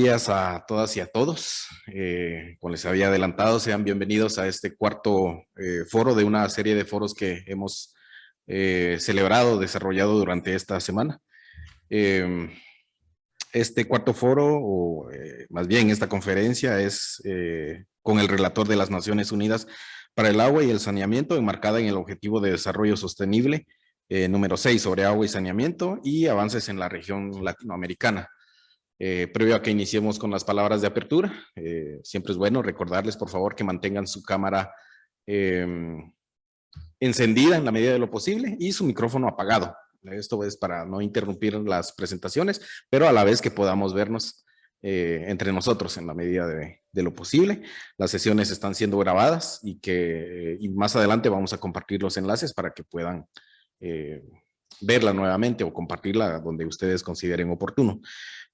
días a todas y a todos. Como les había adelantado, sean bienvenidos a este cuarto foro de una serie de foros que hemos celebrado, desarrollado durante esta semana. Este cuarto foro, o más bien esta conferencia, es con el relator de las Naciones Unidas para el Agua y el Saneamiento, enmarcada en el Objetivo de Desarrollo Sostenible número 6 sobre agua y saneamiento y avances en la región latinoamericana. Previo a que iniciemos con las palabras de apertura, siempre es bueno recordarles, por favor, que mantengan su cámara encendida en la medida de lo posible y su micrófono apagado. Esto es para no interrumpir las presentaciones, pero a la vez que podamos vernos entre nosotros en la medida de lo posible. Las sesiones están siendo grabadas y más adelante vamos a compartir los enlaces para que puedan verla nuevamente o compartirla donde ustedes consideren oportuno.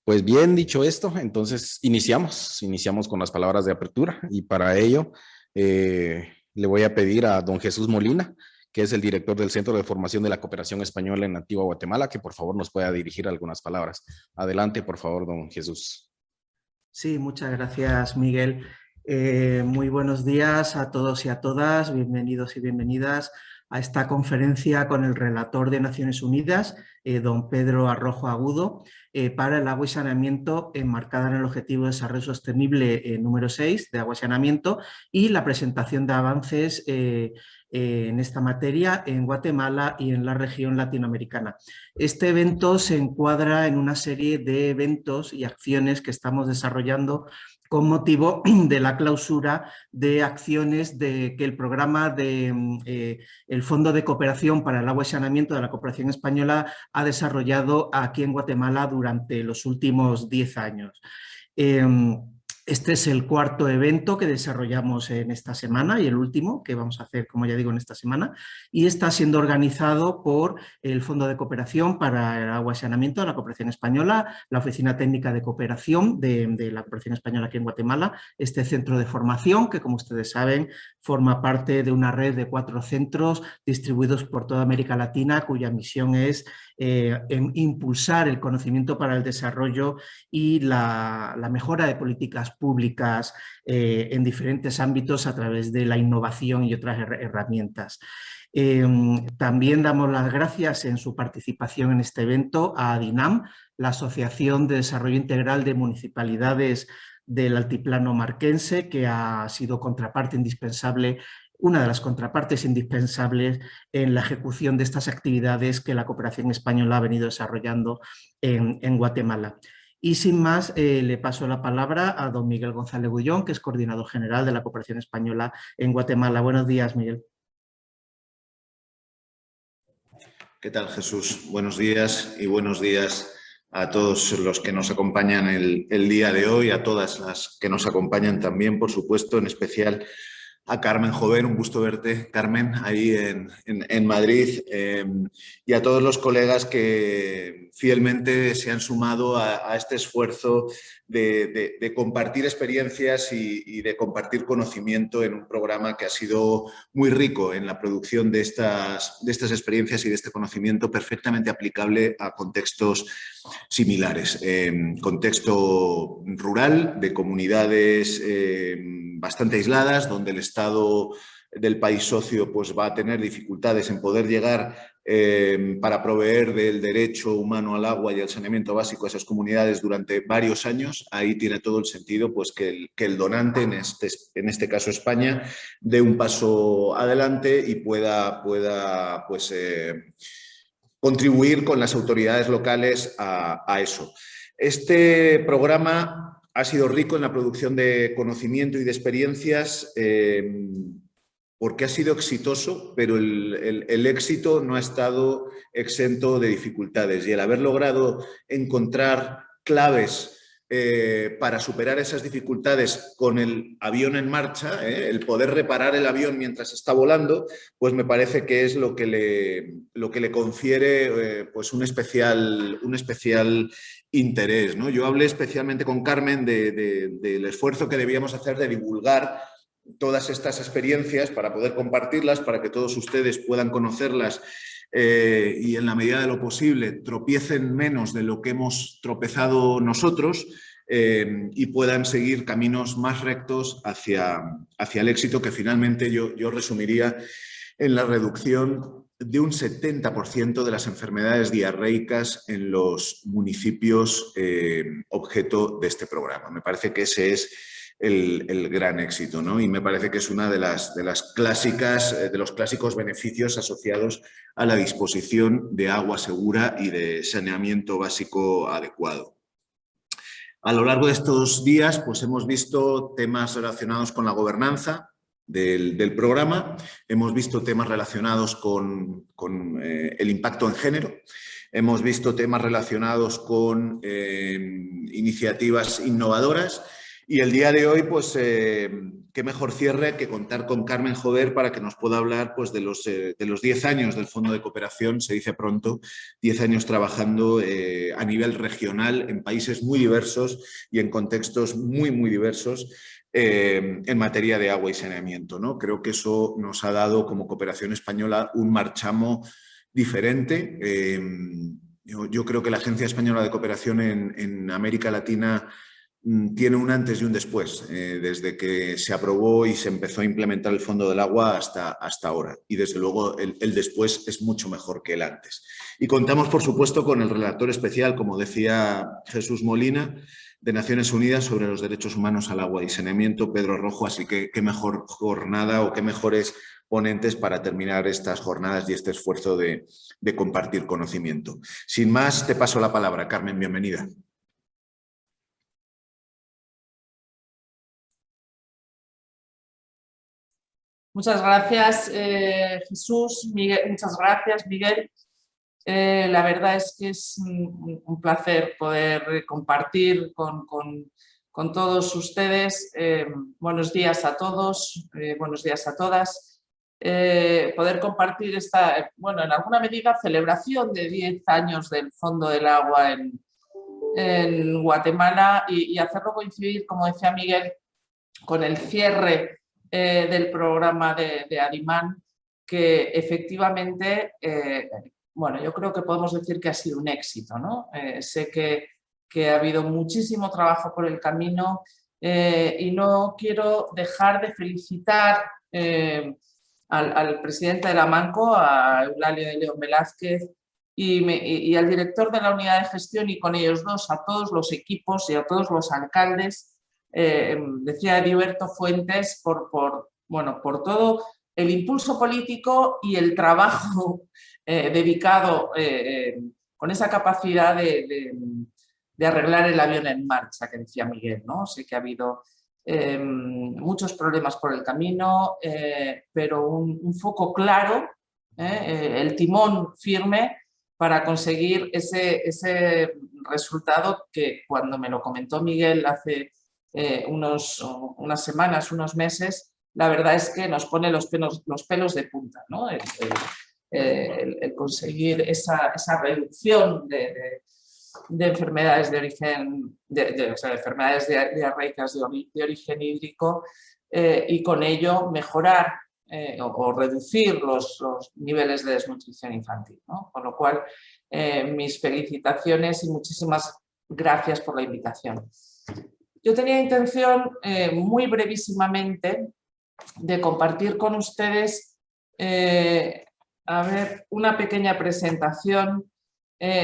Pues bien, dicho esto, entonces iniciamos con las palabras de apertura y para ello le voy a pedir a don Jesús Molina, que es el director del Centro de Formación de la Cooperación Española en Antigua Guatemala, que por favor nos pueda dirigir algunas palabras. Adelante, por favor, don Jesús. Sí, muchas gracias, Miguel. Muy buenos días a todos y a todas, bienvenidos y bienvenidas a esta conferencia con el relator de Naciones Unidas, don Pedro Arrojo Agudo, para el agua y saneamiento enmarcada en el Objetivo de Desarrollo Sostenible número 6 de agua y saneamiento y la presentación de avances en esta materia en Guatemala y en la región latinoamericana. Este evento se encuadra en una serie de eventos y acciones que estamos desarrollando con motivo de la clausura de acciones que el programa el Fondo de Cooperación para el Agua y Saneamiento de la Cooperación Española ha desarrollado aquí en Guatemala durante los últimos 10 años. Este es el cuarto evento que desarrollamos en esta semana y el último que vamos a hacer, como ya digo, en esta semana, y está siendo organizado por el Fondo de Cooperación para el Agua y Saneamiento de la Cooperación Española, la Oficina Técnica de Cooperación de la Cooperación Española aquí en Guatemala, este centro de formación que, como ustedes saben, forma parte de una red de 4 centros distribuidos por toda América Latina, cuya misión es impulsar el conocimiento para el desarrollo y la mejora de políticas públicas en diferentes ámbitos a través de la innovación y otras herramientas. También damos las gracias en su participación en este evento a ADINAM, la Asociación de Desarrollo Integral de Municipalidades del Altiplano Marquense, que ha sido contraparte indispensable, una de las contrapartes indispensables en la ejecución de estas actividades que la cooperación española ha venido desarrollando en Guatemala. Y sin más, le paso la palabra a don Miguel González Bullón, que es coordinador general de la Cooperación Española en Guatemala. Buenos días, Miguel. ¿Qué tal, Jesús? Buenos días y buenos días a todos los que nos acompañan el día de hoy, a todas las que nos acompañan también, por supuesto, en especial a Carmen Jover, un gusto verte, Carmen, ahí en Madrid, y a todos los colegas que fielmente se han sumado a este esfuerzo de compartir experiencias y de compartir conocimiento en un programa que ha sido muy rico en la producción de estas experiencias y de este conocimiento perfectamente aplicable a contextos similares. Contexto rural, de comunidades bastante aisladas, donde el Estado del país socio pues, va a tener dificultades en poder llegar para proveer del derecho humano al agua y al saneamiento básico a esas comunidades durante varios años. Ahí tiene todo el sentido pues, que el donante, en este caso España, dé un paso adelante y pueda pues, contribuir con las autoridades locales a eso. Este programa ha sido rico en la producción de conocimiento y de experiencias porque ha sido exitoso, pero el éxito no ha estado exento de dificultades y el haber logrado encontrar claves para superar esas dificultades con el avión en marcha, el poder reparar el avión mientras está volando, pues me parece que es lo que le confiere pues un especial interés, ¿no? Yo hablé especialmente con Carmen del esfuerzo que debíamos hacer de divulgar todas estas experiencias para poder compartirlas, para que todos ustedes puedan conocerlas y en la medida de lo posible tropiecen menos de lo que hemos tropezado nosotros. y puedan seguir caminos más rectos hacia el éxito, que finalmente yo resumiría en la reducción de un 70% de las enfermedades diarreicas en los municipios objeto de este programa. Me parece que ese es el gran éxito, ¿no? Y me parece que es una de los clásicos beneficios asociados a la disposición de agua segura y de saneamiento básico adecuado. A lo largo de estos días pues hemos visto temas relacionados con la gobernanza del programa, hemos visto temas relacionados con el impacto en género, hemos visto temas relacionados con iniciativas innovadoras y el día de hoy pues qué mejor cierre que contar con Carmen Jover para que nos pueda hablar pues, de los 10 años del Fondo de Cooperación, se dice pronto, 10 años trabajando a nivel regional en países muy diversos y en contextos muy, muy diversos en materia de agua y saneamiento, ¿no? Creo que eso nos ha dado como Cooperación Española un marchamo diferente. Yo creo que la Agencia Española de Cooperación en América Latina tiene un antes y un después, desde que se aprobó y se empezó a implementar el Fondo del Agua hasta ahora. Y desde luego el después es mucho mejor que el antes. Y contamos, por supuesto, con el relator especial, como decía Jesús Molina, de Naciones Unidas sobre los derechos humanos al agua y saneamiento, Pedro Rojo. Así que qué mejor jornada o qué mejores ponentes para terminar estas jornadas y este esfuerzo de compartir conocimiento. Sin más, te paso la palabra. Carmen, bienvenida. Muchas gracias, Jesús. Muchas gracias, Miguel. La verdad es que es un placer poder compartir con todos ustedes. Buenos días a todos, buenos días a todas. Poder compartir esta, bueno, en alguna medida, celebración de 10 años del Fondo del Agua en Guatemala y hacerlo coincidir, como decía Miguel, con el cierre del programa de Arimán, que efectivamente, bueno, yo creo que podemos decir que ha sido un éxito, ¿no? Sé que ha habido muchísimo trabajo por el camino y no quiero dejar de felicitar al presidente de la Manco, a Eulalio de León Velázquez, y al director de la unidad de gestión, y con ellos dos a todos los equipos y a todos los alcaldes. Decía Heriberto Fuentes, por todo el impulso político y el trabajo dedicado con esa capacidad de arreglar el avión en marcha que decía Miguel, ¿no? Sé que ha habido muchos problemas por el camino, pero un foco claro, el timón firme para conseguir ese resultado que, cuando me lo comentó Miguel hace unas semanas, unos meses, la verdad es que nos pone los pelos de punta, ¿no? El conseguir esa reducción de enfermedades de origen, o sea, de enfermedades diarreicas de origen hídrico y con ello mejorar o reducir los niveles de desnutrición infantil, ¿no? Con lo cual, mis felicitaciones y muchísimas gracias por la invitación. Yo tenía intención, muy brevísimamente, de compartir con ustedes una pequeña presentación,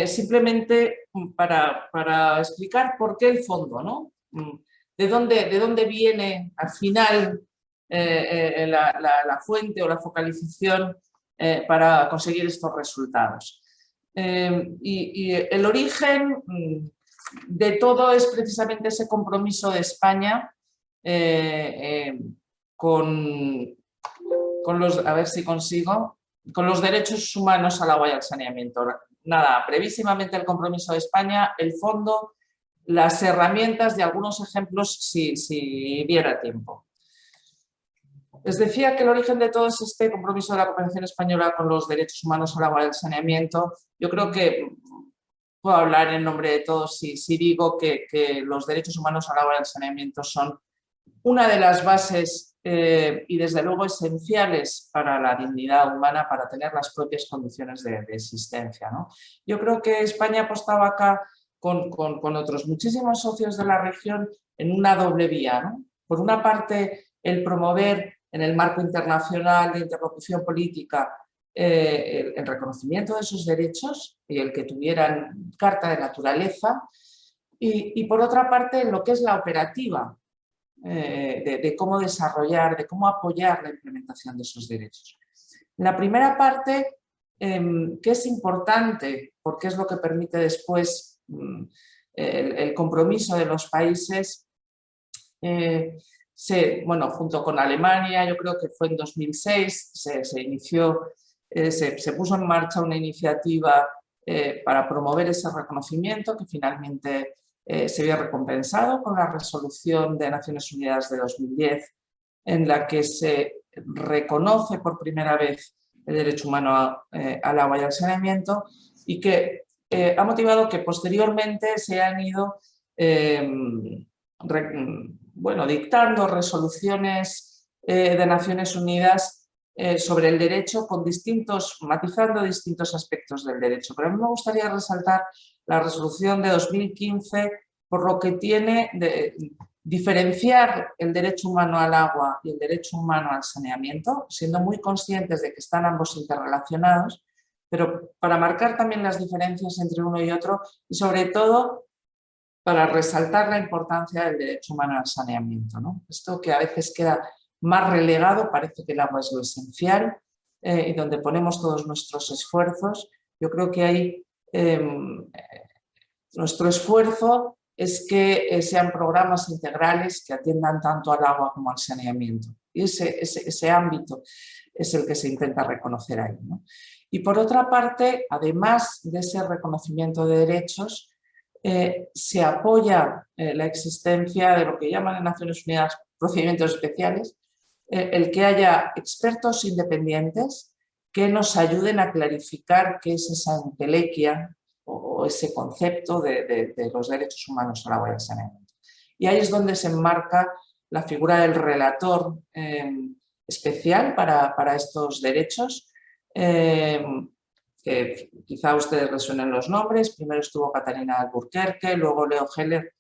simplemente para explicar por qué el fondo, ¿no? De dónde viene al final la fuente o la focalización para conseguir estos resultados. Y el origen de todo es precisamente ese compromiso de España con los derechos humanos al agua y al saneamiento. Nada, brevísimamente el compromiso de España, el fondo, las herramientas y algunos ejemplos si diera tiempo. Les decía que el origen de todo es este compromiso de la cooperación española con los derechos humanos al agua y al saneamiento. Yo creo que puedo hablar en nombre de todos si digo que los derechos humanos al agua y al saneamiento son una de las bases y desde luego esenciales para la dignidad humana, para tener las propias condiciones de existencia, ¿no? Yo creo que España apostaba acá con otros muchísimos socios de la región en una doble vía, ¿no? Por una parte, el promover en el marco internacional de interlocución política el reconocimiento de esos derechos y el que tuvieran carta de naturaleza, y por otra parte, en lo que es la operativa, de cómo desarrollar, de cómo apoyar la implementación de esos derechos. La primera parte, que es importante porque es lo que permite después el compromiso de los países, bueno, junto con Alemania, yo creo que fue en 2006, se inició, se puso en marcha una iniciativa para promover ese reconocimiento que finalmente se vio recompensado con la resolución de Naciones Unidas de 2010, en la que se reconoce por primera vez el derecho humano al agua y al saneamiento, y que ha motivado que posteriormente se han ido dictando resoluciones de Naciones Unidas sobre el derecho, matizando distintos aspectos del derecho. Pero a mí me gustaría resaltar la resolución de 2015 por lo que tiene de diferenciar el derecho humano al agua y el derecho humano al saneamiento, siendo muy conscientes de que están ambos interrelacionados, pero para marcar también las diferencias entre uno y otro, y sobre todo para resaltar la importancia del derecho humano al saneamiento, ¿no? Esto que a veces queda más relegado, parece que el agua es lo esencial y donde ponemos todos nuestros esfuerzos. Yo creo que ahí nuestro esfuerzo es que sean programas integrales que atiendan tanto al agua como al saneamiento. Y ese ámbito es el que se intenta reconocer ahí, ¿no? Y por otra parte, además de ese reconocimiento de derechos, se apoya la existencia de lo que llaman en Naciones Unidas procedimientos especiales, el que haya expertos independientes que nos ayuden a clarificar qué es esa entelequia o ese concepto de los derechos humanos al agua y al saneamiento. Y ahí es donde se enmarca la figura del relator especial para estos derechos, que quizá a ustedes les suenen los nombres. Primero estuvo Catarina Alburquerque, luego Leo Heller,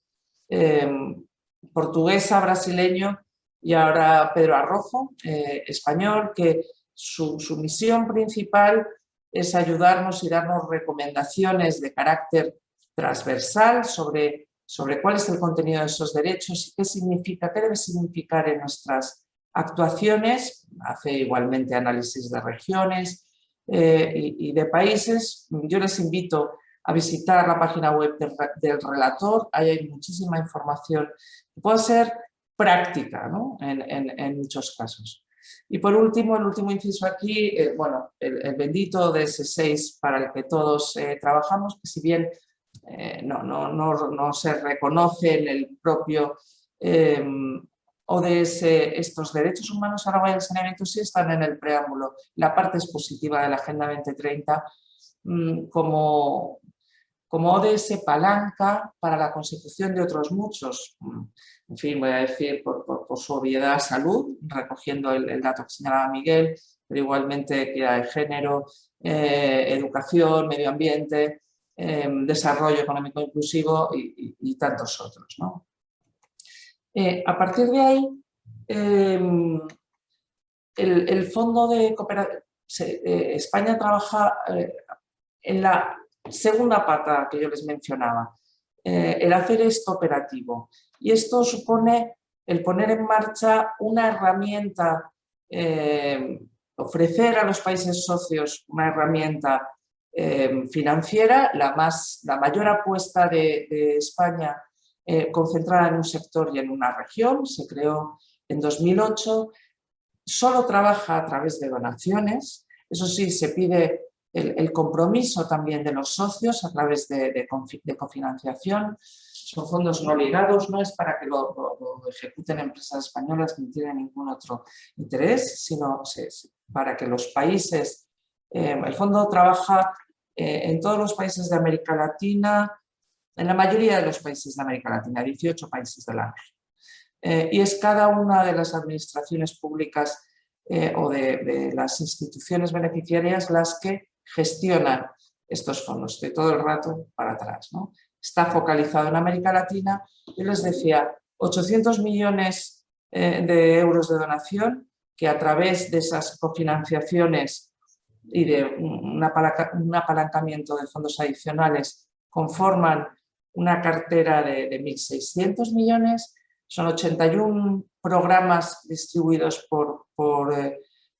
portuguesa, brasileño, y ahora Pedro Arrojo, español, que su misión principal es ayudarnos y darnos recomendaciones de carácter transversal sobre cuál es el contenido de esos derechos y qué significa, qué debe significar en nuestras actuaciones. Hace igualmente análisis de regiones y de países. Yo les invito a visitar la página web del relator, ahí hay muchísima información que puede ser práctica, ¿no? en muchos casos. Y por último, el último inciso aquí, el bendito DS6 para el que todos trabajamos, que si bien no se reconoce en el propio ODS, estos derechos humanos al agua y al saneamiento sí están en el preámbulo, la parte expositiva de la Agenda 2030, como ODS palanca para la consecución de otros muchos, en fin, voy a decir por su obviedad, salud, recogiendo el dato que señalaba Miguel, pero igualmente equidad de género, educación, medio ambiente, desarrollo económico inclusivo y tantos otros, ¿no? A partir de ahí, el Fondo de Cooperación, España trabaja en la segunda pata que yo les mencionaba, el hacer esto operativo. Y esto supone el poner en marcha una herramienta, ofrecer a los países socios una herramienta financiera, la mayor apuesta de España concentrada en un sector y en una región. Se creó en 2008, solo trabaja a través de donaciones, eso sí, se pide el compromiso también de los socios a través de cofinanciación. Son fondos no ligados, no es para que lo ejecuten empresas españolas que no tienen ningún otro interés, sino para que los países, el fondo trabaja en todos los países de América Latina, en la mayoría de los países de América Latina, 18 países de la región. Y es cada una de las administraciones públicas o de las instituciones beneficiarias las que gestionan estos fondos de todo el rato para atrás, ¿no? está focalizado en América Latina. Yo les decía, 800 millones de euros de donación que a través de esas cofinanciaciones y de un apalancamiento de fondos adicionales conforman una cartera de 1.600 millones. Son 81 programas distribuidos por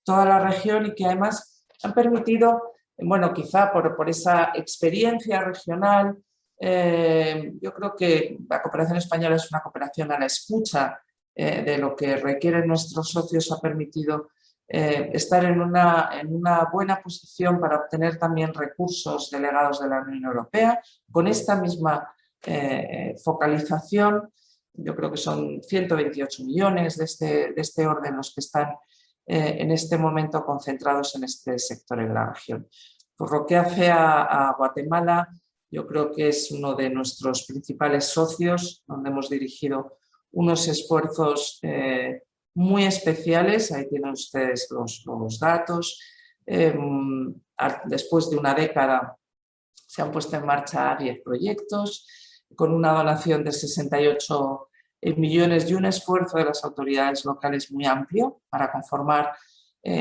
toda la región y que además han permitido, bueno, quizá por esa experiencia regional, yo creo que la cooperación española es una cooperación a la escucha de lo que requieren nuestros socios, ha permitido estar en una buena posición para obtener también recursos delegados de la Unión Europea. Con esta misma focalización, yo creo que son 128 millones de este orden los que están en este momento concentrados en este sector en la región. Por lo que hace a Guatemala, yo creo que es uno de nuestros principales socios, donde hemos dirigido unos esfuerzos muy especiales. Ahí tienen ustedes los datos. Después de una década se han puesto en marcha 10 proyectos con una donación de 68 millones y un esfuerzo de las autoridades locales muy amplio para conformar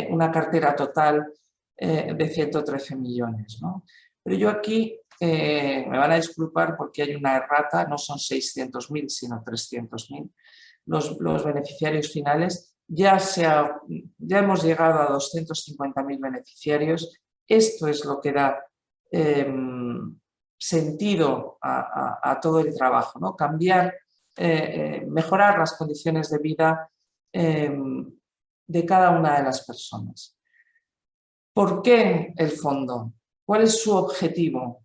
una cartera total de 113 millones, ¿no? Pero yo aquí me van a disculpar porque hay una errata, no son 600.000 sino 300.000. Los beneficiarios finales, ya hemos llegado a 250.000 beneficiarios. Esto es lo que da sentido a todo el trabajo, ¿no? Mejorar las condiciones de vida de cada una de las personas. ¿Por qué el fondo? ¿Cuál es su objetivo?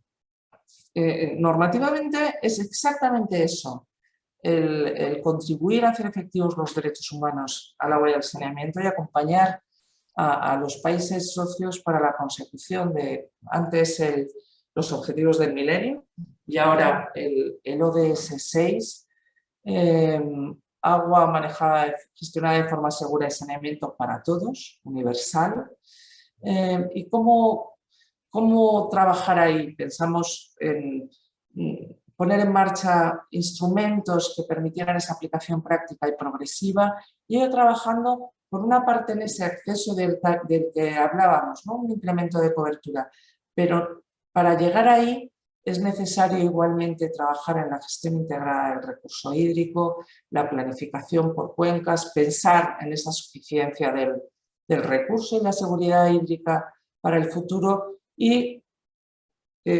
Normativamente es exactamente eso, el contribuir a hacer efectivos los derechos humanos al agua y al saneamiento y acompañar a los países socios para la consecución de, antes los objetivos del milenio y ahora el ODS 6, agua manejada, gestionada de forma segura y saneamiento para todos, universal. ¿Y cómo trabajar ahí? Pensamos en poner en marcha instrumentos que permitieran esa aplicación práctica y progresiva y ello trabajando por una parte en ese acceso del que hablábamos, ¿no? Un incremento de cobertura, pero para llegar ahí es necesario igualmente trabajar en la gestión integrada del recurso hídrico, la planificación por cuencas, pensar en esa suficiencia del recurso y la seguridad hídrica para el futuro y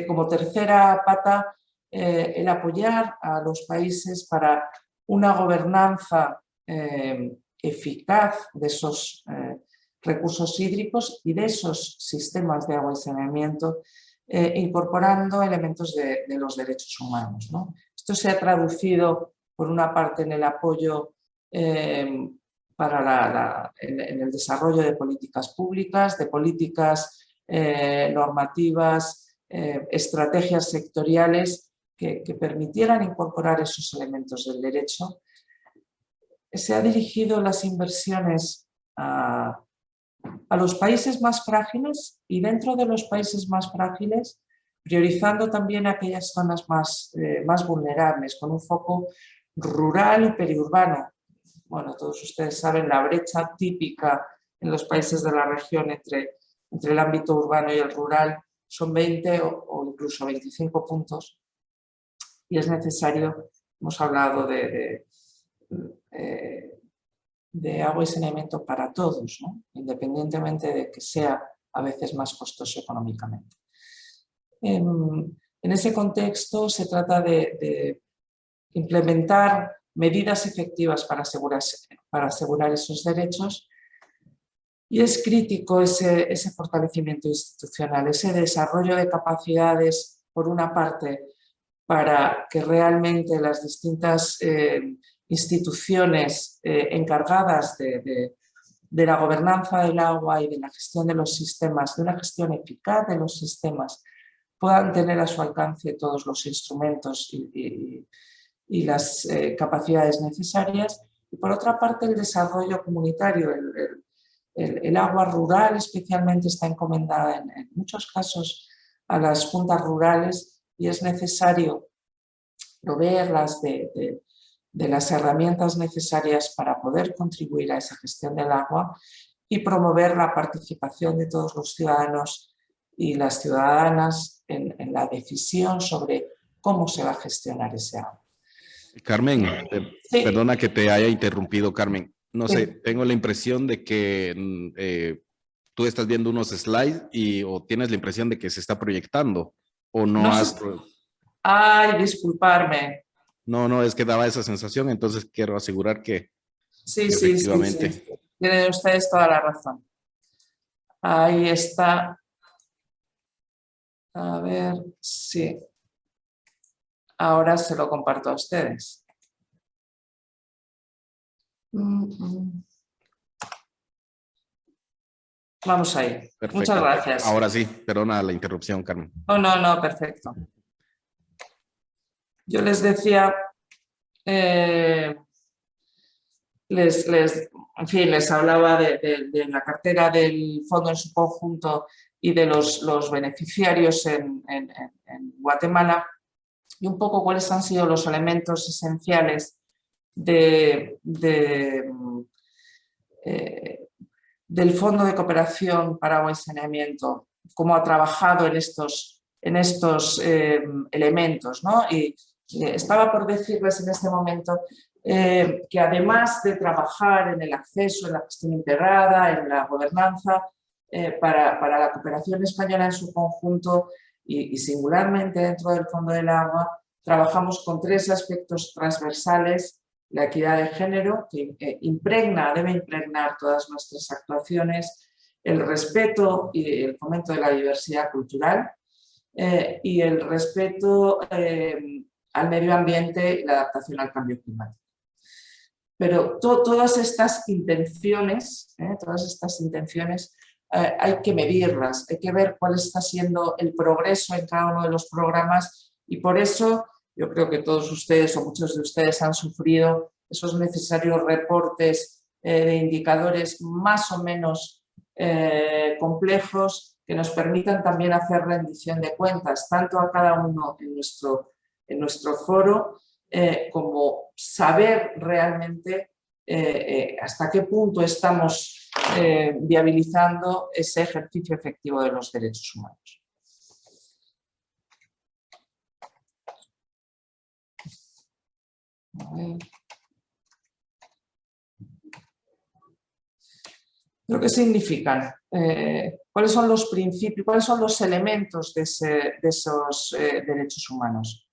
como tercera pata el apoyar a los países para una gobernanza eficaz de esos recursos hídricos y de esos sistemas de agua y saneamiento, incorporando elementos de los derechos humanos, ¿no? Esto se ha traducido por una parte en el apoyo para en el desarrollo de políticas públicas, de políticas normativas, estrategias sectoriales que permitieran incorporar esos elementos del derecho. Se ha dirigido las inversiones a los países más frágiles y dentro de los países más frágiles priorizando también aquellas zonas más vulnerables con un foco rural y periurbano. Bueno, todos ustedes saben la brecha típica en los países de la región entre el ámbito urbano y el rural son 20 o incluso 25 puntos y es necesario, hemos hablado de agua y saneamiento para todos, ¿no? Independientemente de que sea a veces más costoso económicamente. En ese contexto se trata de implementar medidas efectivas para asegurar esos derechos y es crítico ese fortalecimiento institucional, ese desarrollo de capacidades, por una parte, para que realmente las distintas instituciones encargadas de la gobernanza del agua y de la gestión de los sistemas, de una gestión eficaz de los sistemas, puedan tener a su alcance todos los instrumentos y las capacidades necesarias. Y por otra parte, el desarrollo comunitario, el agua rural especialmente está encomendada en muchos casos a las juntas rurales y es necesario proveerlas de las herramientas necesarias para poder contribuir a esa gestión del agua y promover la participación de todos los ciudadanos y las ciudadanas en la decisión sobre cómo se va a gestionar ese agua. Carmen, Sí. perdona que te haya interrumpido, Carmen. No Sí. sé, tengo la impresión de que tú estás viendo unos slides o tienes la impresión de que se está proyectando o no, No has... sé. Ay, disculparme. No, es que daba esa sensación, entonces quiero asegurar que Sí. efectivamente. Tienen ustedes toda la razón. Ahí está. A ver, sí. Ahora se lo comparto a ustedes. Vamos ahí. Perfecto. Muchas gracias. Ahora sí, perdona la interrupción, Carmen. No, perfecto. Yo les decía, en fin, les hablaba de la cartera del fondo en su conjunto y de los beneficiarios en Guatemala y un poco cuáles han sido los elementos esenciales del Fondo de Cooperación para Agua y Saneamiento, cómo ha trabajado en estos elementos, ¿no? Y estaba por decirles en este momento que además de trabajar en el acceso, en la gestión integrada, en la gobernanza, para la cooperación española en su conjunto y singularmente dentro del Fondo del Agua, trabajamos con 3 aspectos transversales: la equidad de género, que debe impregnar todas nuestras actuaciones, el respeto y el fomento de la diversidad cultural y el respeto al medio ambiente y la adaptación al cambio climático. Pero todas estas intenciones hay que medirlas, hay que ver cuál está siendo el progreso en cada uno de los programas y por eso yo creo que todos ustedes o muchos de ustedes han sufrido esos necesarios reportes de indicadores más o menos complejos que nos permitan también hacer rendición de cuentas, tanto a cada uno en nuestro foro, como saber realmente hasta qué punto estamos viabilizando ese ejercicio efectivo de los derechos humanos. A ver. ¿Pero qué significan? ¿Cuáles son los principios, cuáles son los elementos de esos derechos humanos?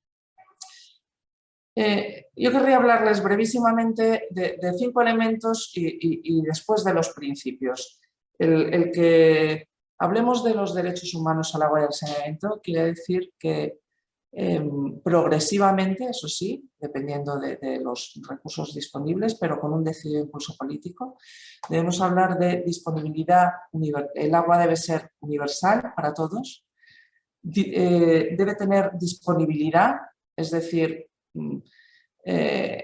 Yo querría hablarles brevísimamente de 5 elementos y después de los principios. El que hablemos de los derechos humanos al agua y al saneamiento quiere decir que progresivamente, eso sí, dependiendo de los recursos disponibles, pero con un decidido impulso político, debemos hablar de disponibilidad. El agua debe ser universal para todos, debe tener disponibilidad, es decir,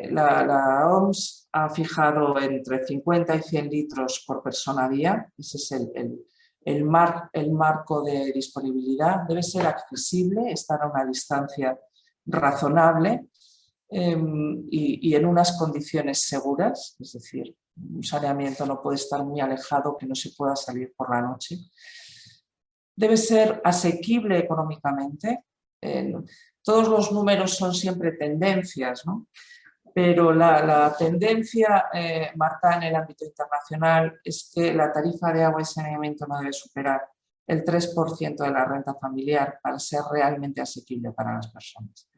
la OMS ha fijado entre 50 y 100 litros por persona día, ese es el marco de disponibilidad. Debe ser accesible, estar a una distancia razonable y en unas condiciones seguras, es decir, un saneamiento no puede estar muy alejado que no se pueda salir por la noche. Debe ser asequible económicamente. Todos los números son siempre tendencias, ¿no? Pero la tendencia marcada en el ámbito internacional es que la tarifa de agua y saneamiento no debe superar el 3% de la renta familiar para ser realmente asequible para las personas.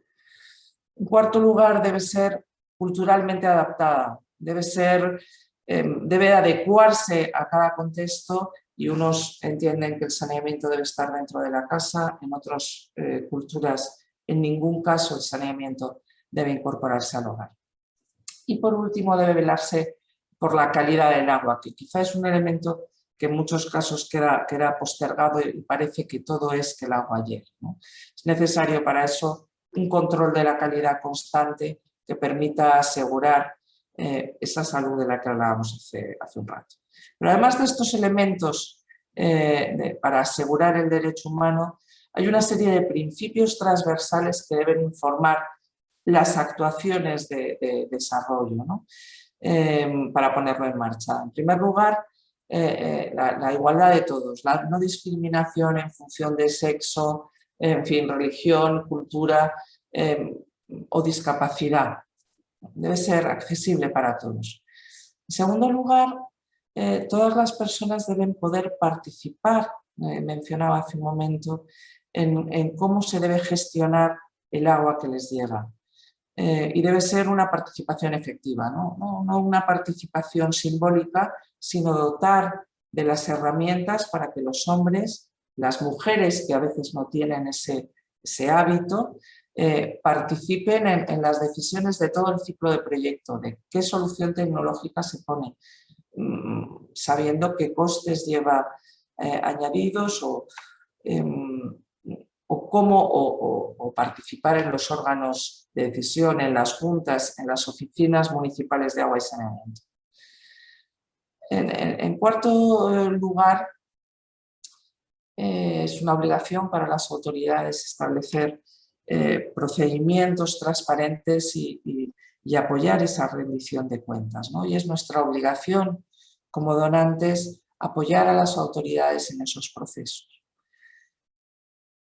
En cuarto lugar, debe ser culturalmente adaptada, debe adecuarse a cada contexto y unos entienden que el saneamiento debe estar dentro de la casa, en otras culturas en ningún caso el saneamiento debe incorporarse al hogar. Y por último debe velarse por la calidad del agua, que quizá es un elemento que en muchos casos queda postergado y parece que todo es que el agua llegue, ¿no? Es necesario para eso un control de la calidad constante que permita asegurar esa salud de la que hablábamos hace un rato. Pero además de estos elementos para asegurar el derecho humano, hay una serie de principios transversales que deben informar las actuaciones de desarrollo, ¿no? Para ponerlo en marcha. En primer lugar, la igualdad de todos, la no discriminación en función de sexo, en fin, religión, cultura o discapacidad. Debe ser accesible para todos. En segundo lugar, todas las personas deben poder participar, mencionaba hace un momento, en cómo se debe gestionar el agua que les llega. Y debe ser una participación efectiva, ¿no? No una participación simbólica, sino dotar de las herramientas para que los hombres, las mujeres que a veces no tienen ese hábito, participen en las decisiones de todo el ciclo de proyecto, de qué solución tecnológica se pone, sabiendo qué costes lleva añadidos o participar en los órganos de decisión, en las juntas, en las oficinas municipales de agua y saneamiento. En cuarto lugar, es una obligación para las autoridades establecer procedimientos transparentes y apoyar esa rendición de cuentas, ¿no? Y es nuestra obligación como donantes apoyar a las autoridades en esos procesos.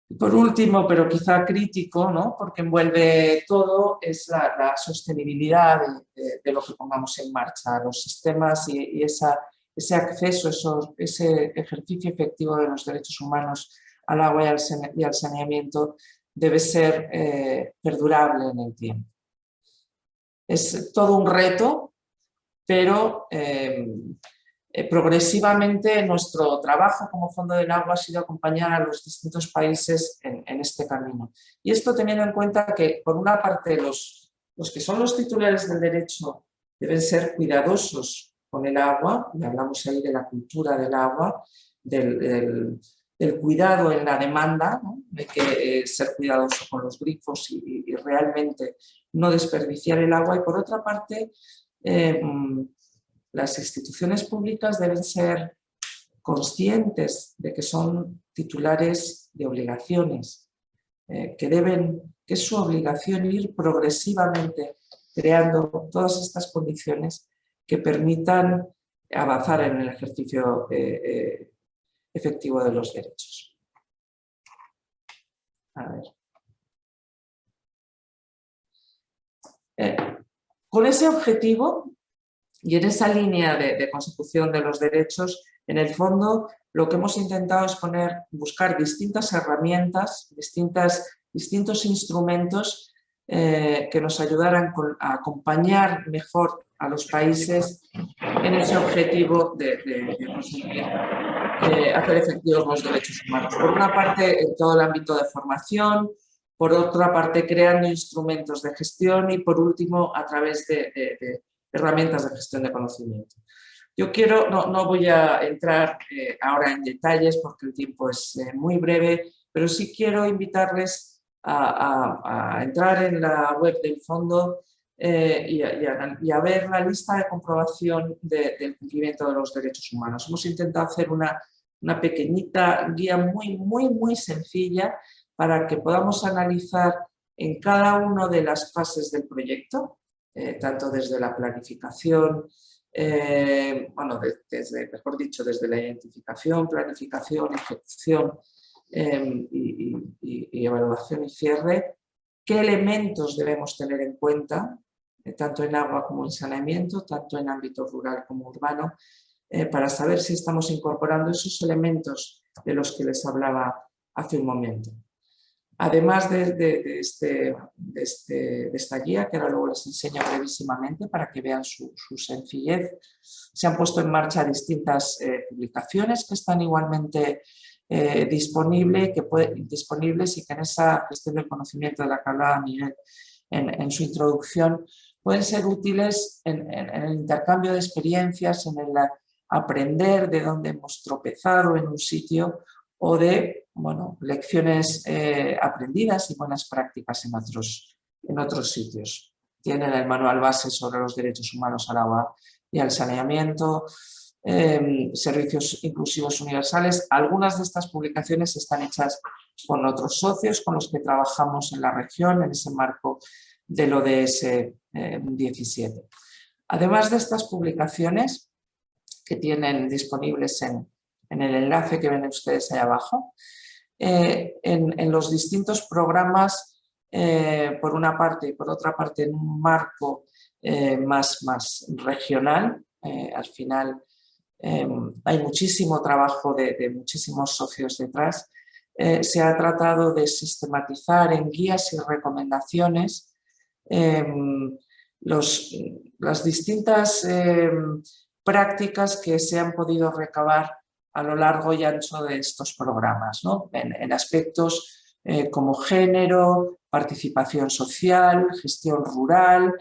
Y por último, pero quizá crítico, ¿no? Porque envuelve todo, es la sostenibilidad de lo que pongamos en marcha, los sistemas y ese acceso, ese ejercicio efectivo de los derechos humanos al agua y al saneamiento debe ser perdurable en el tiempo. Es todo un reto, pero progresivamente nuestro trabajo como Fondo del Agua ha sido acompañar a los distintos países en este camino. Y esto teniendo en cuenta que, por una parte, los que son los titulares del derecho deben ser cuidadosos con el agua, y hablamos ahí de la cultura del agua, del cuidado en la demanda, ¿no? De que ser cuidadoso con los grifos y realmente no desperdiciar el agua. Y por otra parte, las instituciones públicas deben ser conscientes de que son titulares de obligaciones, que es su obligación ir progresivamente creando todas estas condiciones que permitan avanzar en el ejercicio efectivo de los derechos. A ver. Con ese objetivo y en esa línea de consecución de los derechos, en el fondo lo que hemos intentado es buscar distintas herramientas, distintos instrumentos que nos ayudaran a acompañar mejor a los países en ese objetivo de hacer efectivos los derechos humanos. Por una parte, en todo el ámbito de formación, por otra parte, creando instrumentos de gestión y, por último, a través de herramientas de gestión de conocimiento. Yo no voy a entrar ahora en detalles porque el tiempo es muy breve, pero sí quiero invitarles a entrar en la web del fondo y a ver la lista de comprobación del cumplimiento de los derechos humanos. Hemos intentado hacer una pequeñita guía muy sencilla para que podamos analizar en cada una de las fases del proyecto, tanto desde la planificación, desde la identificación, planificación, ejecución y evaluación y cierre, qué elementos debemos tener en cuenta, tanto en agua como en saneamiento, tanto en ámbito rural como urbano, para saber si estamos incorporando esos elementos de los que les hablaba hace un momento. Además de esta guía, que ahora luego les enseño brevísimamente para que vean su sencillez, se han puesto en marcha distintas publicaciones que están igualmente disponibles y que en esa gestión del conocimiento de la que hablaba Miguel en su introducción pueden ser útiles en el intercambio de experiencias, en el aprender de dónde hemos tropezado en un sitio o de lecciones aprendidas y buenas prácticas en otros sitios. Tienen el manual base sobre los derechos humanos al agua y al saneamiento, servicios inclusivos universales. Algunas de estas publicaciones están hechas con otros socios con los que trabajamos en la región, en ese marco del ODS 17. Además de estas publicaciones que tienen disponibles en el enlace que ven ustedes ahí abajo, en los distintos programas, por una parte y por otra parte en un marco más regional, al final hay muchísimo trabajo de muchísimos socios detrás. Se ha tratado de sistematizar en guías y recomendaciones las distintas prácticas que se han podido recabar a lo largo y ancho de estos programas, ¿no? En aspectos como género, participación social, gestión rural,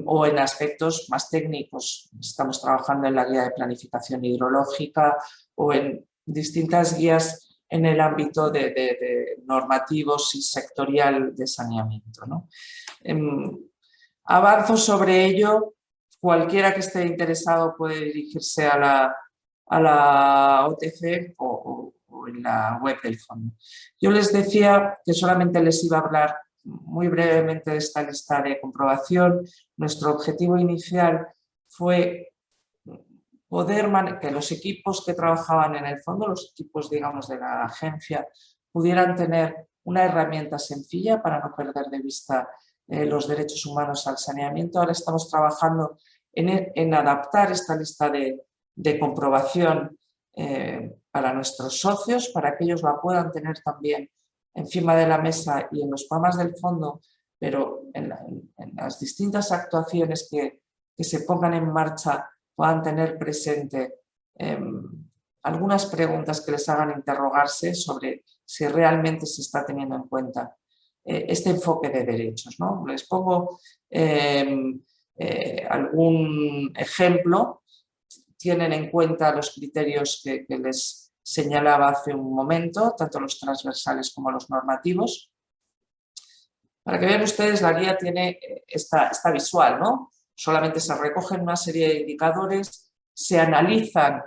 o en aspectos más técnicos. Estamos trabajando en la guía de planificación hidrológica o en distintas guías en el ámbito de normativos y sectorial de saneamiento, ¿no? Avanzo sobre ello. Cualquiera que esté interesado puede dirigirse a la OTC o en la web del fondo. Yo les decía que solamente les iba a hablar muy brevemente de esta lista de comprobación. Nuestro objetivo inicial fue que los equipos que trabajaban en el fondo, los equipos, digamos, de la agencia, pudieran tener una herramienta sencilla para no perder de vista los derechos humanos al saneamiento. Ahora estamos trabajando en adaptar esta lista de comprobación para nuestros socios, para que ellos la puedan tener también encima de la mesa y en los programas del fondo, pero en las distintas actuaciones que se pongan en marcha puedan tener presente algunas preguntas que les hagan interrogarse sobre si realmente se está teniendo en cuenta este enfoque de derechos, ¿no? Les pongo algún ejemplo. Tienen en cuenta los criterios que les señalaba hace un momento, tanto los transversales como los normativos. Para que vean ustedes, la guía tiene esta visual, ¿no? Solamente se recogen una serie de indicadores, se analizan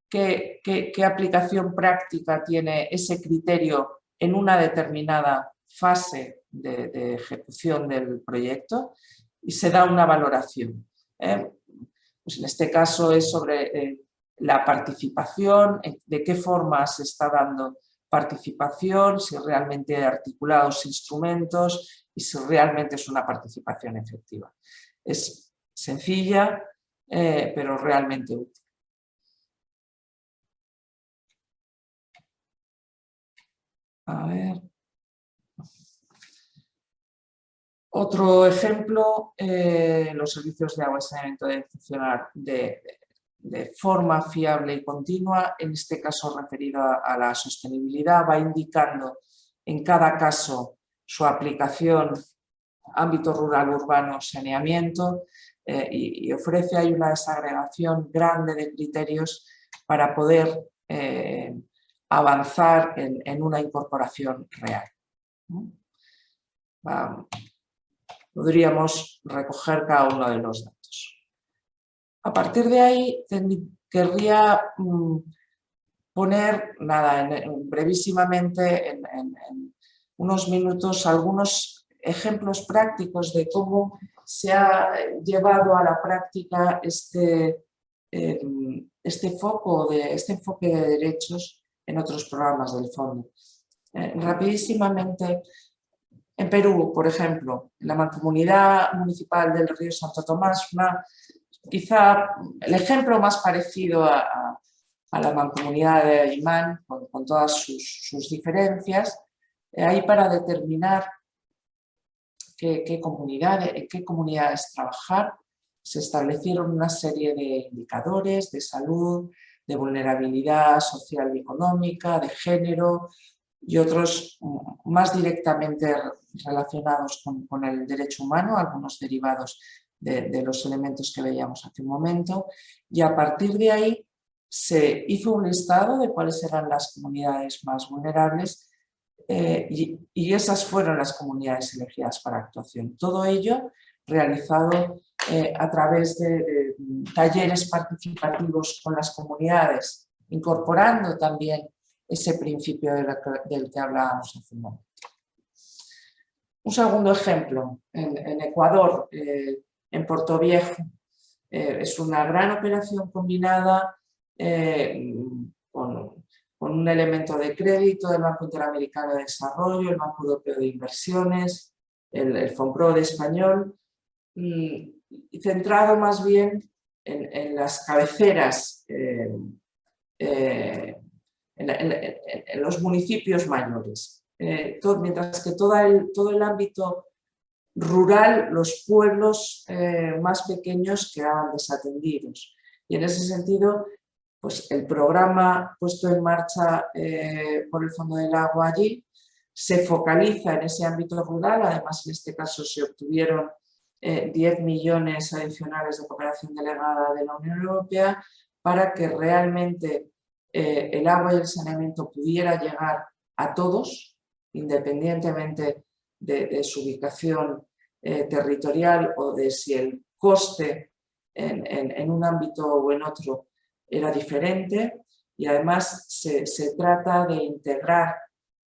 qué aplicación práctica tiene ese criterio en una determinada fase de ejecución del proyecto y se da una valoración. Pues en este caso es sobre la participación, de qué forma se está dando participación, si realmente hay articulados instrumentos y si realmente es una participación efectiva. Es sencilla, pero realmente útil. A ver. Otro ejemplo, los servicios de agua y saneamiento deben funcionar de forma fiable y continua, en este caso referido a la sostenibilidad, va indicando en cada caso su aplicación, ámbito rural, urbano, saneamiento, y ofrece ahí una desagregación grande de criterios para poder avanzar en una incorporación real. Podríamos recoger cada uno de los datos. A partir de ahí querría poner, brevísimamente, en unos minutos, algunos ejemplos prácticos de cómo se ha llevado a la práctica este enfoque de derechos en otros programas del fondo. Rapidísimamente, en Perú, por ejemplo, en la Mancomunidad Municipal del Río Santo Tomás, quizá el ejemplo más parecido a la Mancomunidad de Aymán, con todas sus diferencias, ahí para determinar en qué comunidades trabajar, se establecieron una serie de indicadores de salud, de vulnerabilidad social y económica, de género, y otros más directamente relacionados con el derecho humano, algunos derivados de los elementos que veíamos hace un momento, y a partir de ahí se hizo un listado de cuáles eran las comunidades más vulnerables y esas fueron las comunidades elegidas para actuación. Todo ello realizado a través de talleres participativos con las comunidades, incorporando también ese principio del que hablábamos hace un momento. Un segundo ejemplo, en Ecuador, en Portoviejo, es una gran operación combinada con un elemento de crédito del Banco Interamericano de Desarrollo, el Banco Europeo de Inversiones, el Fonprode español, y centrado más bien en las cabeceras, en los municipios mayores. Mientras que todo el ámbito rural, los pueblos más pequeños quedaban desatendidos. Y en ese sentido, pues el programa puesto en marcha por el Fondo del Agua allí se focaliza en ese ámbito rural. Además, en este caso se obtuvieron 10 millones adicionales de cooperación delegada de la Unión Europea para que realmente el agua y el saneamiento pudiera llegar a todos, independientemente de su ubicación territorial o de si el coste en un ámbito o en otro era diferente. Y además se trata de integrar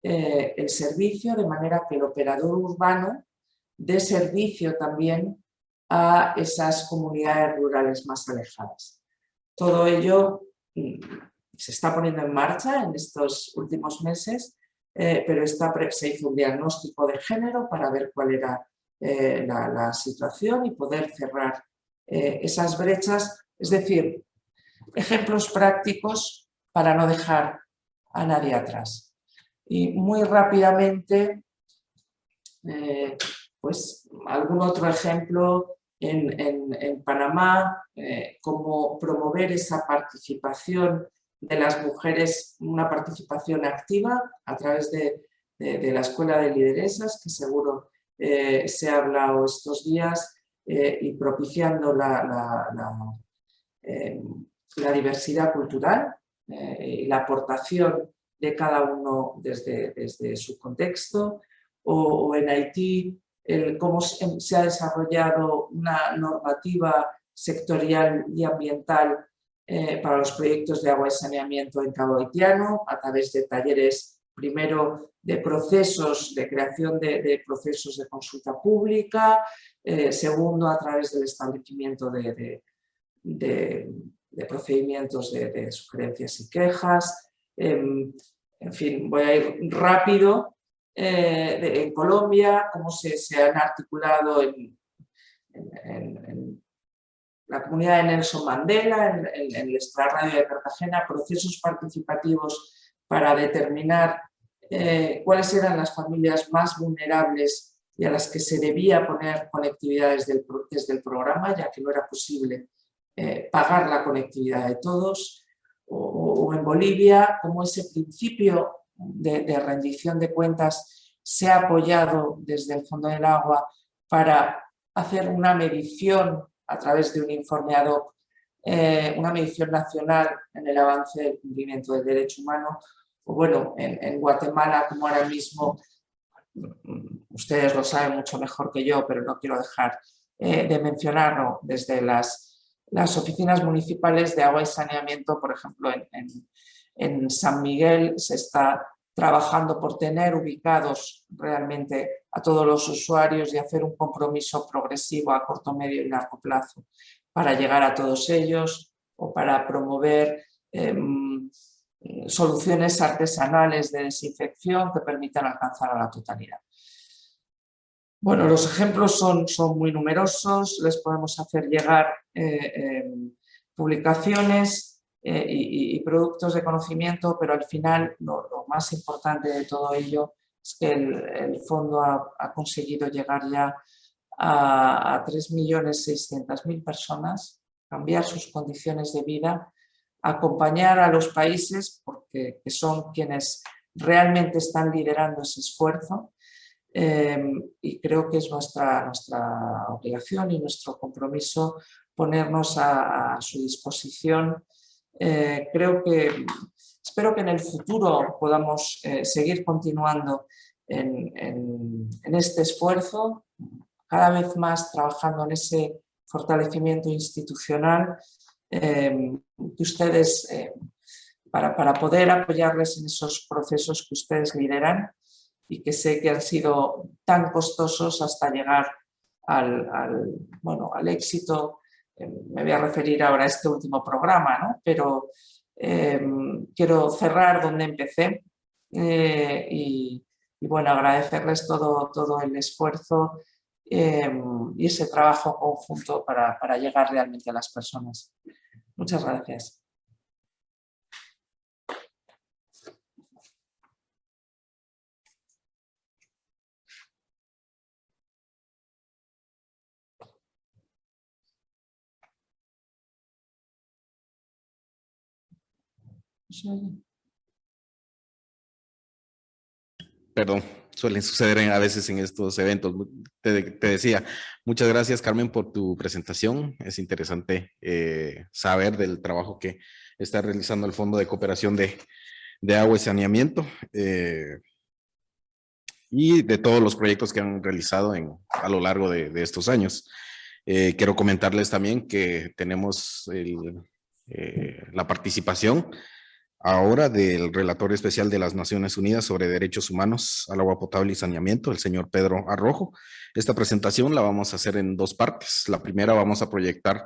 el servicio de manera que el operador urbano dé servicio también a esas comunidades rurales más alejadas. Todo ello se está poniendo en marcha en estos últimos meses, pero se hizo un diagnóstico de género para ver cuál era la situación y poder cerrar esas brechas, es decir, ejemplos prácticos para no dejar a nadie atrás. Y muy rápidamente, pues algún otro ejemplo en Panamá, cómo promover esa participación de las mujeres, una participación activa a través de la Escuela de Lideresas, que seguro se ha hablado estos días, y propiciando la diversidad cultural y la aportación de cada uno desde su contexto, o en Haití cómo se ha desarrollado una normativa sectorial y ambiental para los proyectos de agua y saneamiento en Cabo Haitiano a través de talleres, primero de procesos, de creación de procesos de consulta pública, segundo a través del establecimiento de procedimientos de sugerencias y quejas. En fin, voy a ir rápido. En Colombia, cómo se han articulado en la comunidad de Nelson Mandela, en el extrarradio de Cartagena, procesos participativos para determinar cuáles eran las familias más vulnerables y a las que se debía poner conectividad desde el programa, ya que no era posible pagar la conectividad de todos. O en Bolivia, cómo ese principio de rendición de cuentas se ha apoyado desde el Fondo del Agua para hacer una medición a través de un informe ad hoc, una medición nacional en el avance del cumplimiento del derecho humano. O bueno, en Guatemala, como ahora mismo, ustedes lo saben mucho mejor que yo, pero no quiero dejar de mencionarlo, desde las oficinas municipales de agua y saneamiento, por ejemplo, en San Miguel se está trabajando por tener ubicados realmente a todos los usuarios y hacer un compromiso progresivo a corto, medio y largo plazo para llegar a todos ellos, o para promover soluciones artesanales de desinfección que permitan alcanzar a la totalidad. Bueno, los ejemplos son muy numerosos, les podemos hacer llegar publicaciones y productos de conocimiento, pero al final lo más importante de todo ello es que el fondo ha conseguido llegar ya a 3.600.000 personas, cambiar sus condiciones de vida, acompañar a los países, porque que son quienes realmente están liderando ese esfuerzo. Y creo que es nuestra obligación y nuestro compromiso ponernos a su disposición. Espero que en el futuro podamos seguir continuando en este esfuerzo, cada vez más trabajando en ese fortalecimiento institucional, que ustedes, para poder apoyarles en esos procesos que ustedes lideran. y que sé que han sido tan costosos hasta llegar al éxito. Me voy a referir ahora a este último programa, ¿no? Pero quiero cerrar donde empecé y bueno, agradecerles todo el esfuerzo y ese trabajo conjunto para llegar realmente a las personas. Muchas gracias. Perdón, suelen suceder a veces en estos eventos. Te decía, muchas gracias, Carmen, por tu presentación. Es interesante saber del trabajo que está realizando el Fondo de Cooperación de Agua y Saneamiento y de todos los proyectos que han realizado a lo largo de estos años. Quiero comentarles también que tenemos la participación ahora del relator especial de las Naciones Unidas sobre Derechos Humanos al Agua Potable y Saneamiento, el señor Pedro Arrojo. Esta presentación la vamos a hacer en dos partes. La primera vamos a proyectar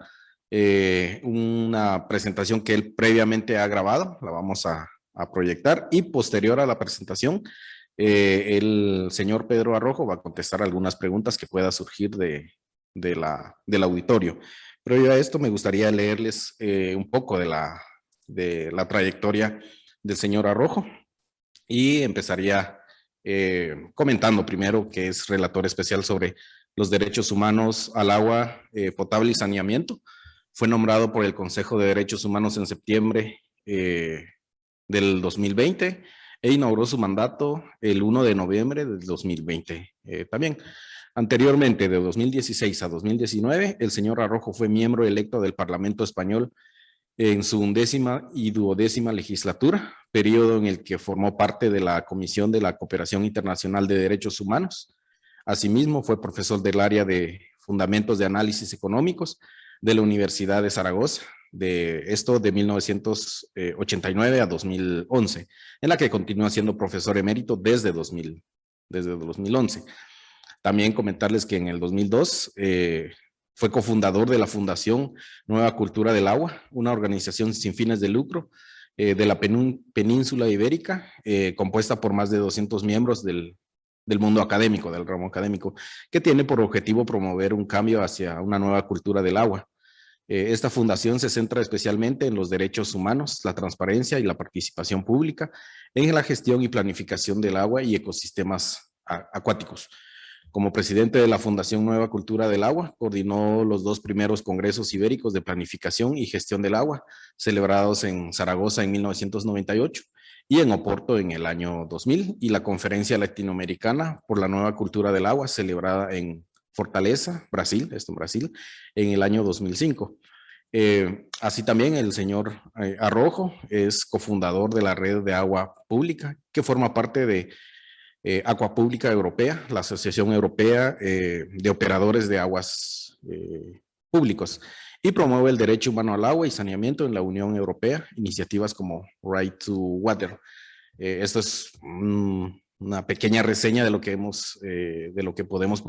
una presentación que él previamente ha grabado, la vamos a proyectar y posterior a la presentación, el señor Pedro Arrojo va a contestar algunas preguntas que pueda surgir del auditorio. Previo a esto, me gustaría leerles un poco de la trayectoria del señor Arrojo y empezaría comentando primero que es relator especial sobre los derechos humanos al agua potable y saneamiento. Fue nombrado por el Consejo de Derechos Humanos en septiembre del 2020 e inauguró su mandato el 1 de noviembre del 2020 también. Anteriormente, de 2016 a 2019, el señor Arrojo fue miembro electo del Parlamento Español en su 11ª y 12ª legislatura, periodo en el que formó parte de la Comisión de la Cooperación Internacional de Derechos Humanos. Asimismo, fue profesor del área de Fundamentos de Análisis Económicos de la Universidad de Zaragoza, de 1989 a 2011, en la que continúa siendo profesor emérito desde 2011. También comentarles que en el 2002 fue cofundador de la Fundación Nueva Cultura del Agua, una organización sin fines de lucro de la península ibérica, compuesta por más de 200 miembros del mundo académico, del ramo académico, que tiene por objetivo promover un cambio hacia una nueva cultura del agua. Esta fundación se centra especialmente en los derechos humanos, la transparencia y la participación pública en la gestión y planificación del agua y ecosistemas acuáticos. Como presidente de la Fundación Nueva Cultura del Agua, coordinó los 2 primeros congresos ibéricos de planificación y gestión del agua, celebrados en Zaragoza en 1998 y en Oporto en el año 2000, y la Conferencia Latinoamericana por la Nueva Cultura del Agua, celebrada en Fortaleza, Brasil, en el año 2005. Así también el señor Arrojo es cofundador de la Red de Agua Pública, que forma parte de Agua Pública Europea, la Asociación Europea de Operadores de Aguas Públicos, y promueve el derecho humano al agua y saneamiento en la Unión Europea, iniciativas como Right to Water. Esto es una pequeña reseña de lo que podemos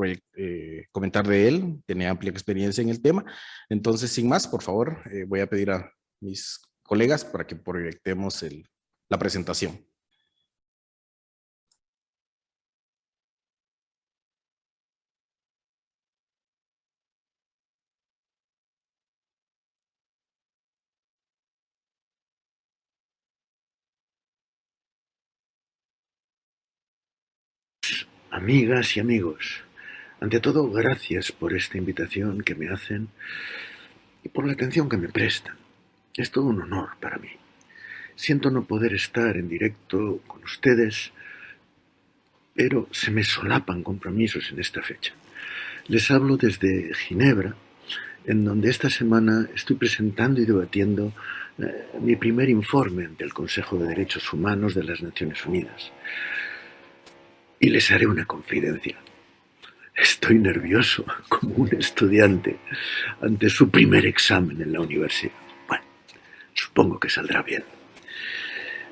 comentar de él. Tiene amplia experiencia en el tema. Entonces, sin más, por favor, voy a pedir a mis colegas para que proyectemos la presentación. Amigas y amigos, ante todo, gracias por esta invitación que me hacen y por la atención que me prestan. Es todo un honor para mí. Siento no poder estar en directo con ustedes, pero se me solapan compromisos en esta fecha. Les hablo desde Ginebra, en donde esta semana estoy presentando y debatiendo mi primer informe ante el Consejo de Derechos Humanos de las Naciones Unidas. Y les haré una confidencia. Estoy nervioso, como un estudiante, ante su primer examen en la universidad. Bueno, supongo que saldrá bien.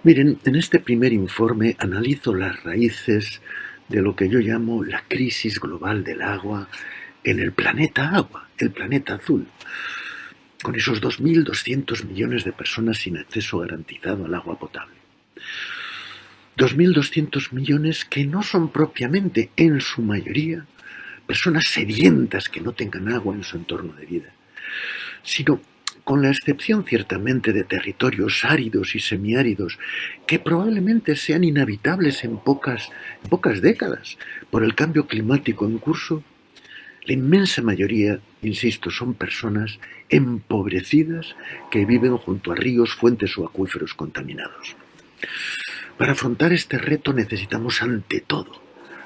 Miren, en este primer informe analizo las raíces de lo que yo llamo la crisis global del agua en el planeta agua, el planeta azul, con esos 2.200 millones de personas sin acceso garantizado al agua potable. 2.200 millones que no son propiamente, en su mayoría, personas sedientas que no tengan agua en su entorno de vida, sino, con la excepción ciertamente de territorios áridos y semiáridos que probablemente sean inhabitables en pocas décadas por el cambio climático en curso, la inmensa mayoría, insisto, son personas empobrecidas que viven junto a ríos, fuentes o acuíferos contaminados. Para afrontar este reto necesitamos, ante todo,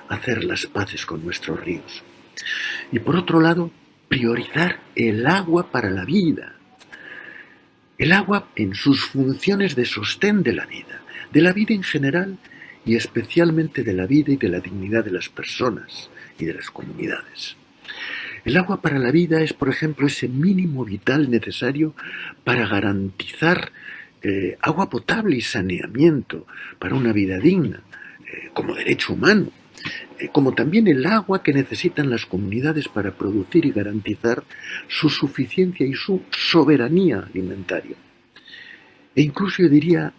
hacer las paces con nuestros ríos. Y por otro lado, priorizar el agua para la vida. El agua en sus funciones de sostén de la vida en general y especialmente de la vida y de la dignidad de las personas y de las comunidades. El agua para la vida es, por ejemplo, ese mínimo vital necesario para garantizar agua potable y saneamiento para una vida digna, como derecho humano, como también el agua que necesitan las comunidades para producir y garantizar su suficiencia y su soberanía alimentaria. E incluso yo diría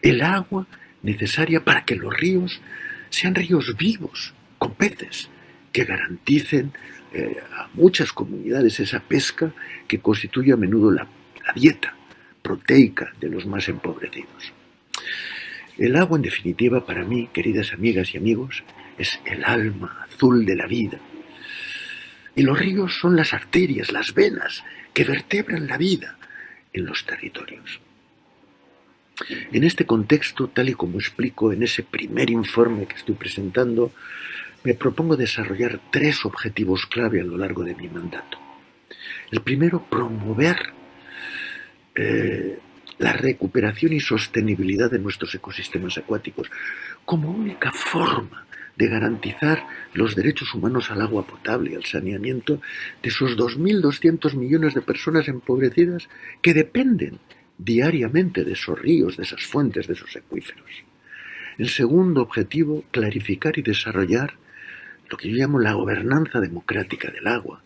el agua necesaria para que los ríos sean ríos vivos, con peces, que garanticen a muchas comunidades esa pesca que constituye a menudo la dieta proteica de los más empobrecidos. El agua, en definitiva, para mí, queridas amigas y amigos, es el alma azul de la vida. Y los ríos son las arterias, las venas que vertebran la vida en los territorios. En este contexto, tal y como explico en ese primer informe que estoy presentando, me propongo desarrollar 3 objetivos clave a lo largo de mi mandato. El primero, promover la recuperación y sostenibilidad de nuestros ecosistemas acuáticos como única forma de garantizar los derechos humanos al agua potable y al saneamiento de esos 2.200 millones de personas empobrecidas que dependen diariamente de esos ríos, de esas fuentes, de esos acuíferos. El segundo objetivo, clarificar y desarrollar lo que yo llamo la gobernanza democrática del agua,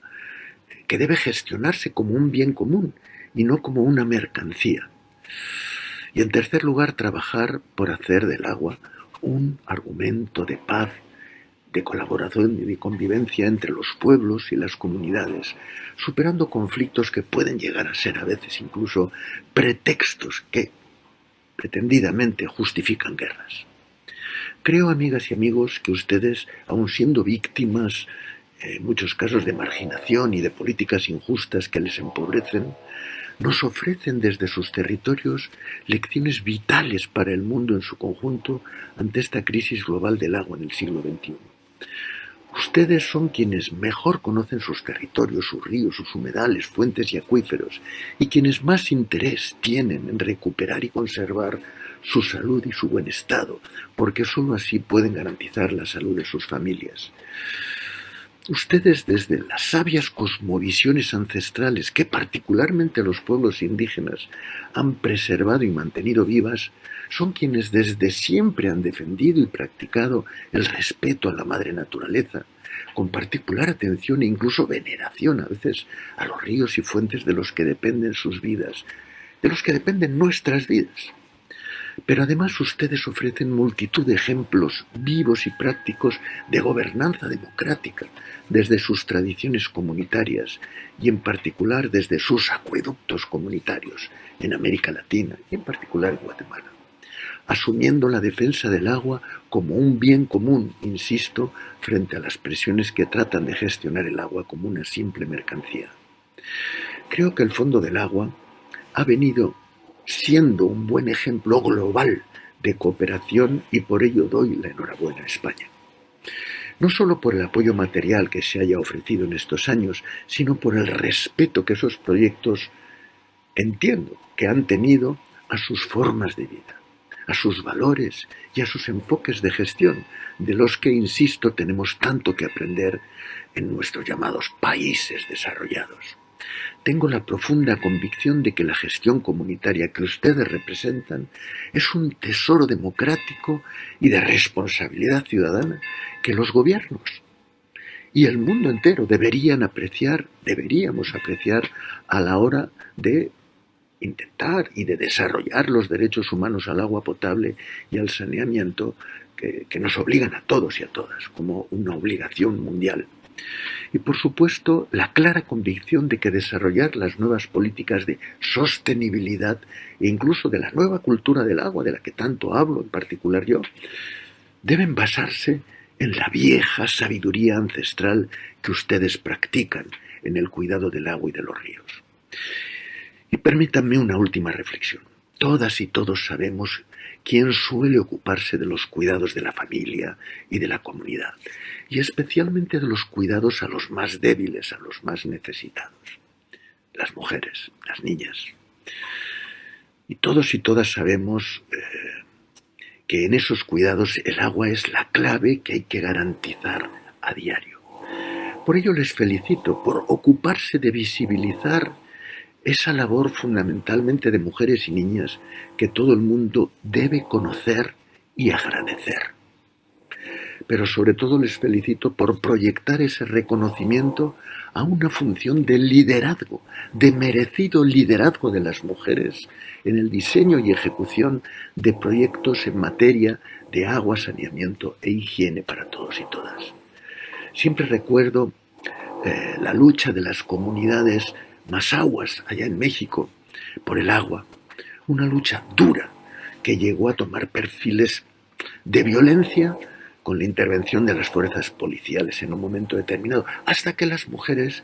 que debe gestionarse como un bien común y no como una mercancía. Y en tercer lugar, trabajar por hacer del agua un argumento de paz, de colaboración y de convivencia entre los pueblos y las comunidades, superando conflictos que pueden llegar a ser a veces incluso pretextos que pretendidamente justifican guerras. Creo, amigas y amigos, que ustedes, aun siendo víctimas en muchos casos de marginación y de políticas injustas que les empobrecen, nos ofrecen desde sus territorios lecciones vitales para el mundo en su conjunto ante esta crisis global del agua en el siglo XXI. Ustedes son quienes mejor conocen sus territorios, sus ríos, sus humedales, fuentes y acuíferos, y quienes más interés tienen en recuperar y conservar su salud y su buen estado, porque sólo así pueden garantizar la salud de sus familias. Ustedes, desde las sabias cosmovisiones ancestrales que particularmente los pueblos indígenas han preservado y mantenido vivas, son quienes desde siempre han defendido y practicado el respeto a la madre naturaleza, con particular atención e incluso veneración a veces a los ríos y fuentes de los que dependen sus vidas, de los que dependen nuestras vidas. Pero además ustedes ofrecen multitud de ejemplos vivos y prácticos de gobernanza democrática desde sus tradiciones comunitarias y en particular desde sus acueductos comunitarios en América Latina y en particular en Guatemala, asumiendo la defensa del agua como un bien común, insisto, frente a las presiones que tratan de gestionar el agua como una simple mercancía. Creo que el Fondo del Agua ha venido siendo un buen ejemplo global de cooperación y por ello doy la enhorabuena a España. No solo por el apoyo material que se haya ofrecido en estos años, sino por el respeto que esos proyectos entiendo que han tenido a sus formas de vida, a sus valores y a sus enfoques de gestión, de los que, insisto, tenemos tanto que aprender en nuestros llamados países desarrollados. tengo la profunda convicción de que la gestión comunitaria que ustedes representan es un tesoro democrático y de responsabilidad ciudadana que los gobiernos y el mundo entero deberíamos apreciar a la hora de intentar y de desarrollar los derechos humanos al agua potable y al saneamiento que nos obligan a todos y a todas como una obligación mundial. Y por supuesto la clara convicción de que desarrollar las nuevas políticas de sostenibilidad e incluso de la nueva cultura del agua, de la que tanto hablo en particular yo, deben basarse en la vieja sabiduría ancestral que ustedes practican en el cuidado del agua y de los ríos. Y permítanme una última reflexión. Todas y todos sabemos quién suele ocuparse de los cuidados de la familia y de la comunidad, y especialmente de los cuidados a los más débiles, a los más necesitados, las mujeres, las niñas. Y todos y todas sabemos que en esos cuidados el agua es la clave que hay que garantizar a diario. Por ello les felicito por ocuparse de visibilizar esa labor fundamentalmente de mujeres y niñas que todo el mundo debe conocer y agradecer. Pero sobre todo les felicito por proyectar ese reconocimiento a una función de liderazgo, de merecido liderazgo de las mujeres en el diseño y ejecución de proyectos en materia de agua, saneamiento e higiene para todos y todas. Siempre recuerdo la lucha de las comunidades mazahuas allá en México por el agua, una lucha dura que llegó a tomar perfiles de violencia con la intervención de las fuerzas policiales en un momento determinado, hasta que las mujeres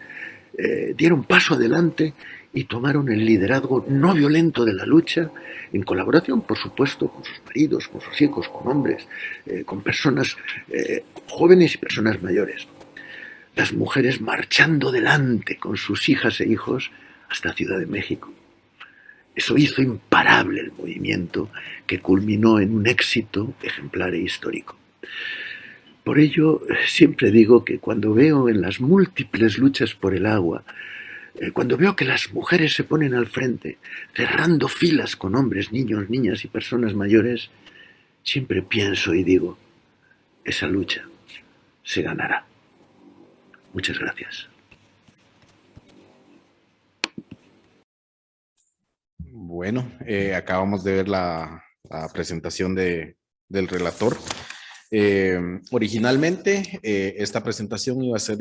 dieron paso adelante y tomaron el liderazgo no violento de la lucha, en colaboración, por supuesto, con sus maridos, con sus hijos, con hombres, con personas jóvenes y personas mayores. Las mujeres marchando delante con sus hijas e hijos hasta Ciudad de México. Eso hizo imparable el movimiento que culminó en un éxito ejemplar e histórico. Por ello, siempre digo que cuando veo en las múltiples luchas por el agua, cuando veo que las mujeres se ponen al frente, cerrando filas con hombres, niños, niñas y personas mayores, siempre pienso y digo, esa lucha se ganará. Muchas gracias. Bueno, acabamos de ver la presentación del relator. Originalmente, esta presentación iba a ser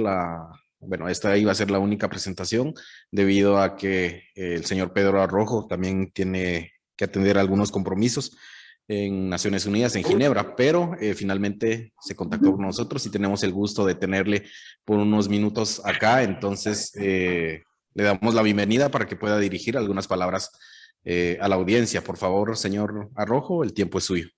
esta iba a ser la única presentación, debido a que el señor Pedro Arrojo también tiene que atender algunos compromisos en Naciones Unidas, en Ginebra, pero finalmente se contactó con nosotros y tenemos el gusto de tenerle por unos minutos acá. Entonces le damos la bienvenida para que pueda dirigir algunas palabras a la audiencia. Por favor, señor Arrojo, el tiempo es suyo.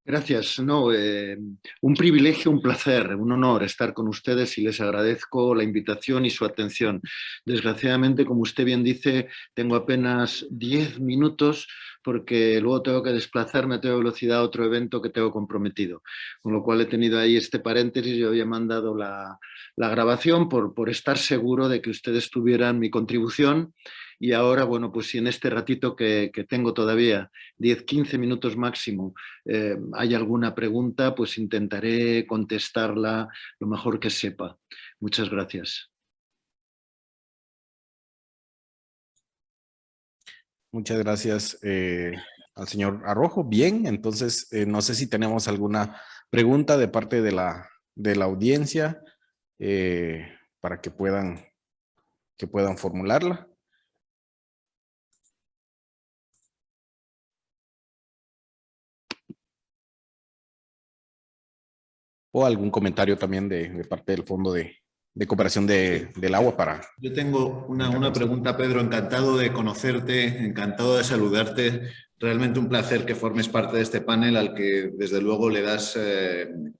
Gracias. Un privilegio, un placer, un honor estar con ustedes y les agradezco la invitación y su atención. Desgraciadamente, como usted bien dice, tengo apenas 10 minutos porque luego tengo que desplazarme a toda velocidad a otro evento que tengo comprometido. Con lo cual he tenido ahí este paréntesis. Yo había mandado la grabación por estar seguro de que ustedes tuvieran mi contribución. Y ahora, bueno, pues si en este ratito que tengo todavía 10-15 minutos máximo hay alguna pregunta, pues intentaré contestarla lo mejor que sepa. Muchas gracias. Muchas gracias al señor Arrojo. Bien, entonces no sé si tenemos alguna pregunta de parte de la audiencia para que puedan formularla. O algún comentario también de parte del Fondo de Cooperación del Agua para... Yo tengo una pregunta, Pedro. Encantado de conocerte, encantado de saludarte. Realmente un placer que formes parte de este panel al que desde luego le das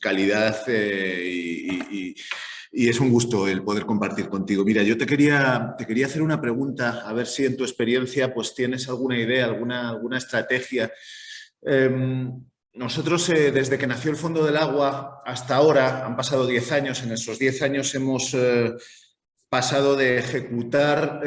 calidad y es un gusto el poder compartir contigo. Mira, yo te quería hacer una pregunta, a ver si en tu experiencia pues tienes alguna idea, alguna estrategia. Nosotros, desde que nació el Fondo del Agua hasta ahora, han pasado 10 años. En esos 10 años hemos pasado de ejecutar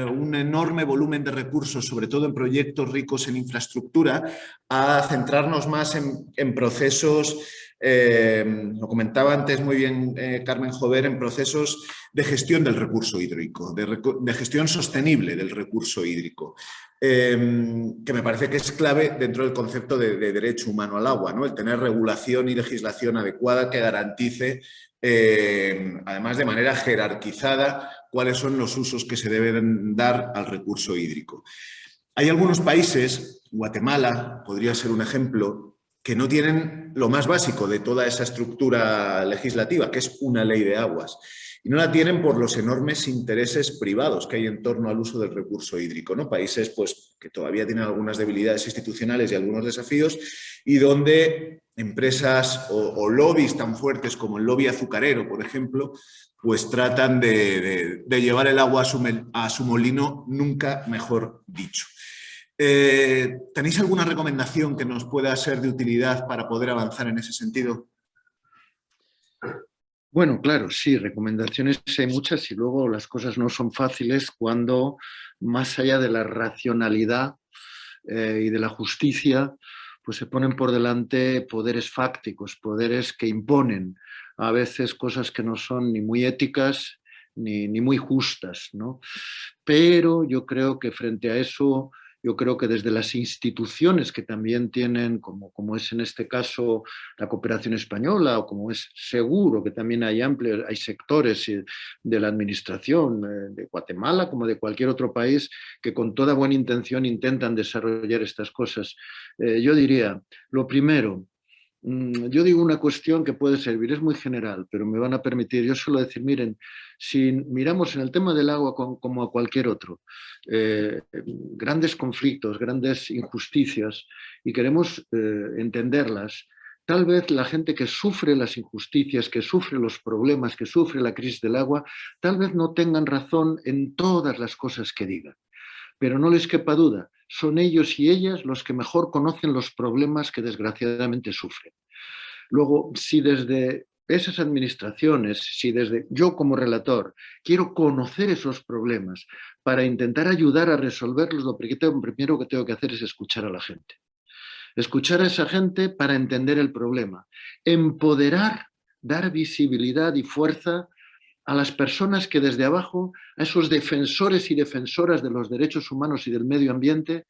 un enorme volumen de recursos, sobre todo en proyectos ricos en infraestructura, a centrarnos más en procesos, lo comentaba antes muy bien Carmen Jover, en procesos de gestión del recurso hídrico, de gestión sostenible del recurso hídrico, que me parece que es clave dentro del concepto de derecho humano al agua, ¿no? El tener regulación y legislación adecuada que garantice, además de manera jerarquizada, cuáles son los usos que se deben dar al recurso hídrico. Hay algunos países, Guatemala podría ser un ejemplo, que no tienen lo más básico de toda esa estructura legislativa, que es una ley de aguas. Y no la tienen por los enormes intereses privados que hay en torno al uso del recurso hídrico, ¿no? Países pues, que todavía tienen algunas debilidades institucionales y algunos desafíos, y donde empresas o lobbies tan fuertes como el lobby azucarero, por ejemplo, pues tratan de llevar el agua a su molino, nunca mejor dicho. ¿Tenéis alguna recomendación que nos pueda ser de utilidad para poder avanzar en ese sentido? Bueno, claro, sí, recomendaciones hay muchas y luego las cosas no son fáciles cuando, más allá de la racionalidad y de la justicia, pues se ponen por delante poderes fácticos, poderes que imponen a veces cosas que no son ni muy éticas ni muy justas, ¿no? Pero yo creo que frente a eso, yo creo que desde las instituciones que también tienen, como es en este caso la cooperación española, o como es seguro que también hay sectores de la administración de Guatemala como de cualquier otro país que con toda buena intención intentan desarrollar estas cosas. Yo diría, lo primero, yo digo una cuestión que puede servir, es muy general, pero me van a permitir, yo suelo decir, miren, si miramos en el tema del agua como a cualquier otro, grandes conflictos, grandes injusticias, y queremos entenderlas, tal vez la gente que sufre las injusticias, que sufre los problemas, que sufre la crisis del agua, tal vez no tengan razón en todas las cosas que digan. Pero no les quepa duda, son ellos y ellas los que mejor conocen los problemas que desgraciadamente sufren. Luego, si desde esas administraciones, si desde yo como relator quiero conocer esos problemas para intentar ayudar a resolverlos, lo primero que tengo que hacer es escuchar a la gente. Escuchar a esa gente para entender el problema. Empoderar, dar visibilidad y fuerza a las personas que desde abajo, a esos defensores y defensoras de los derechos humanos y del medio ambiente,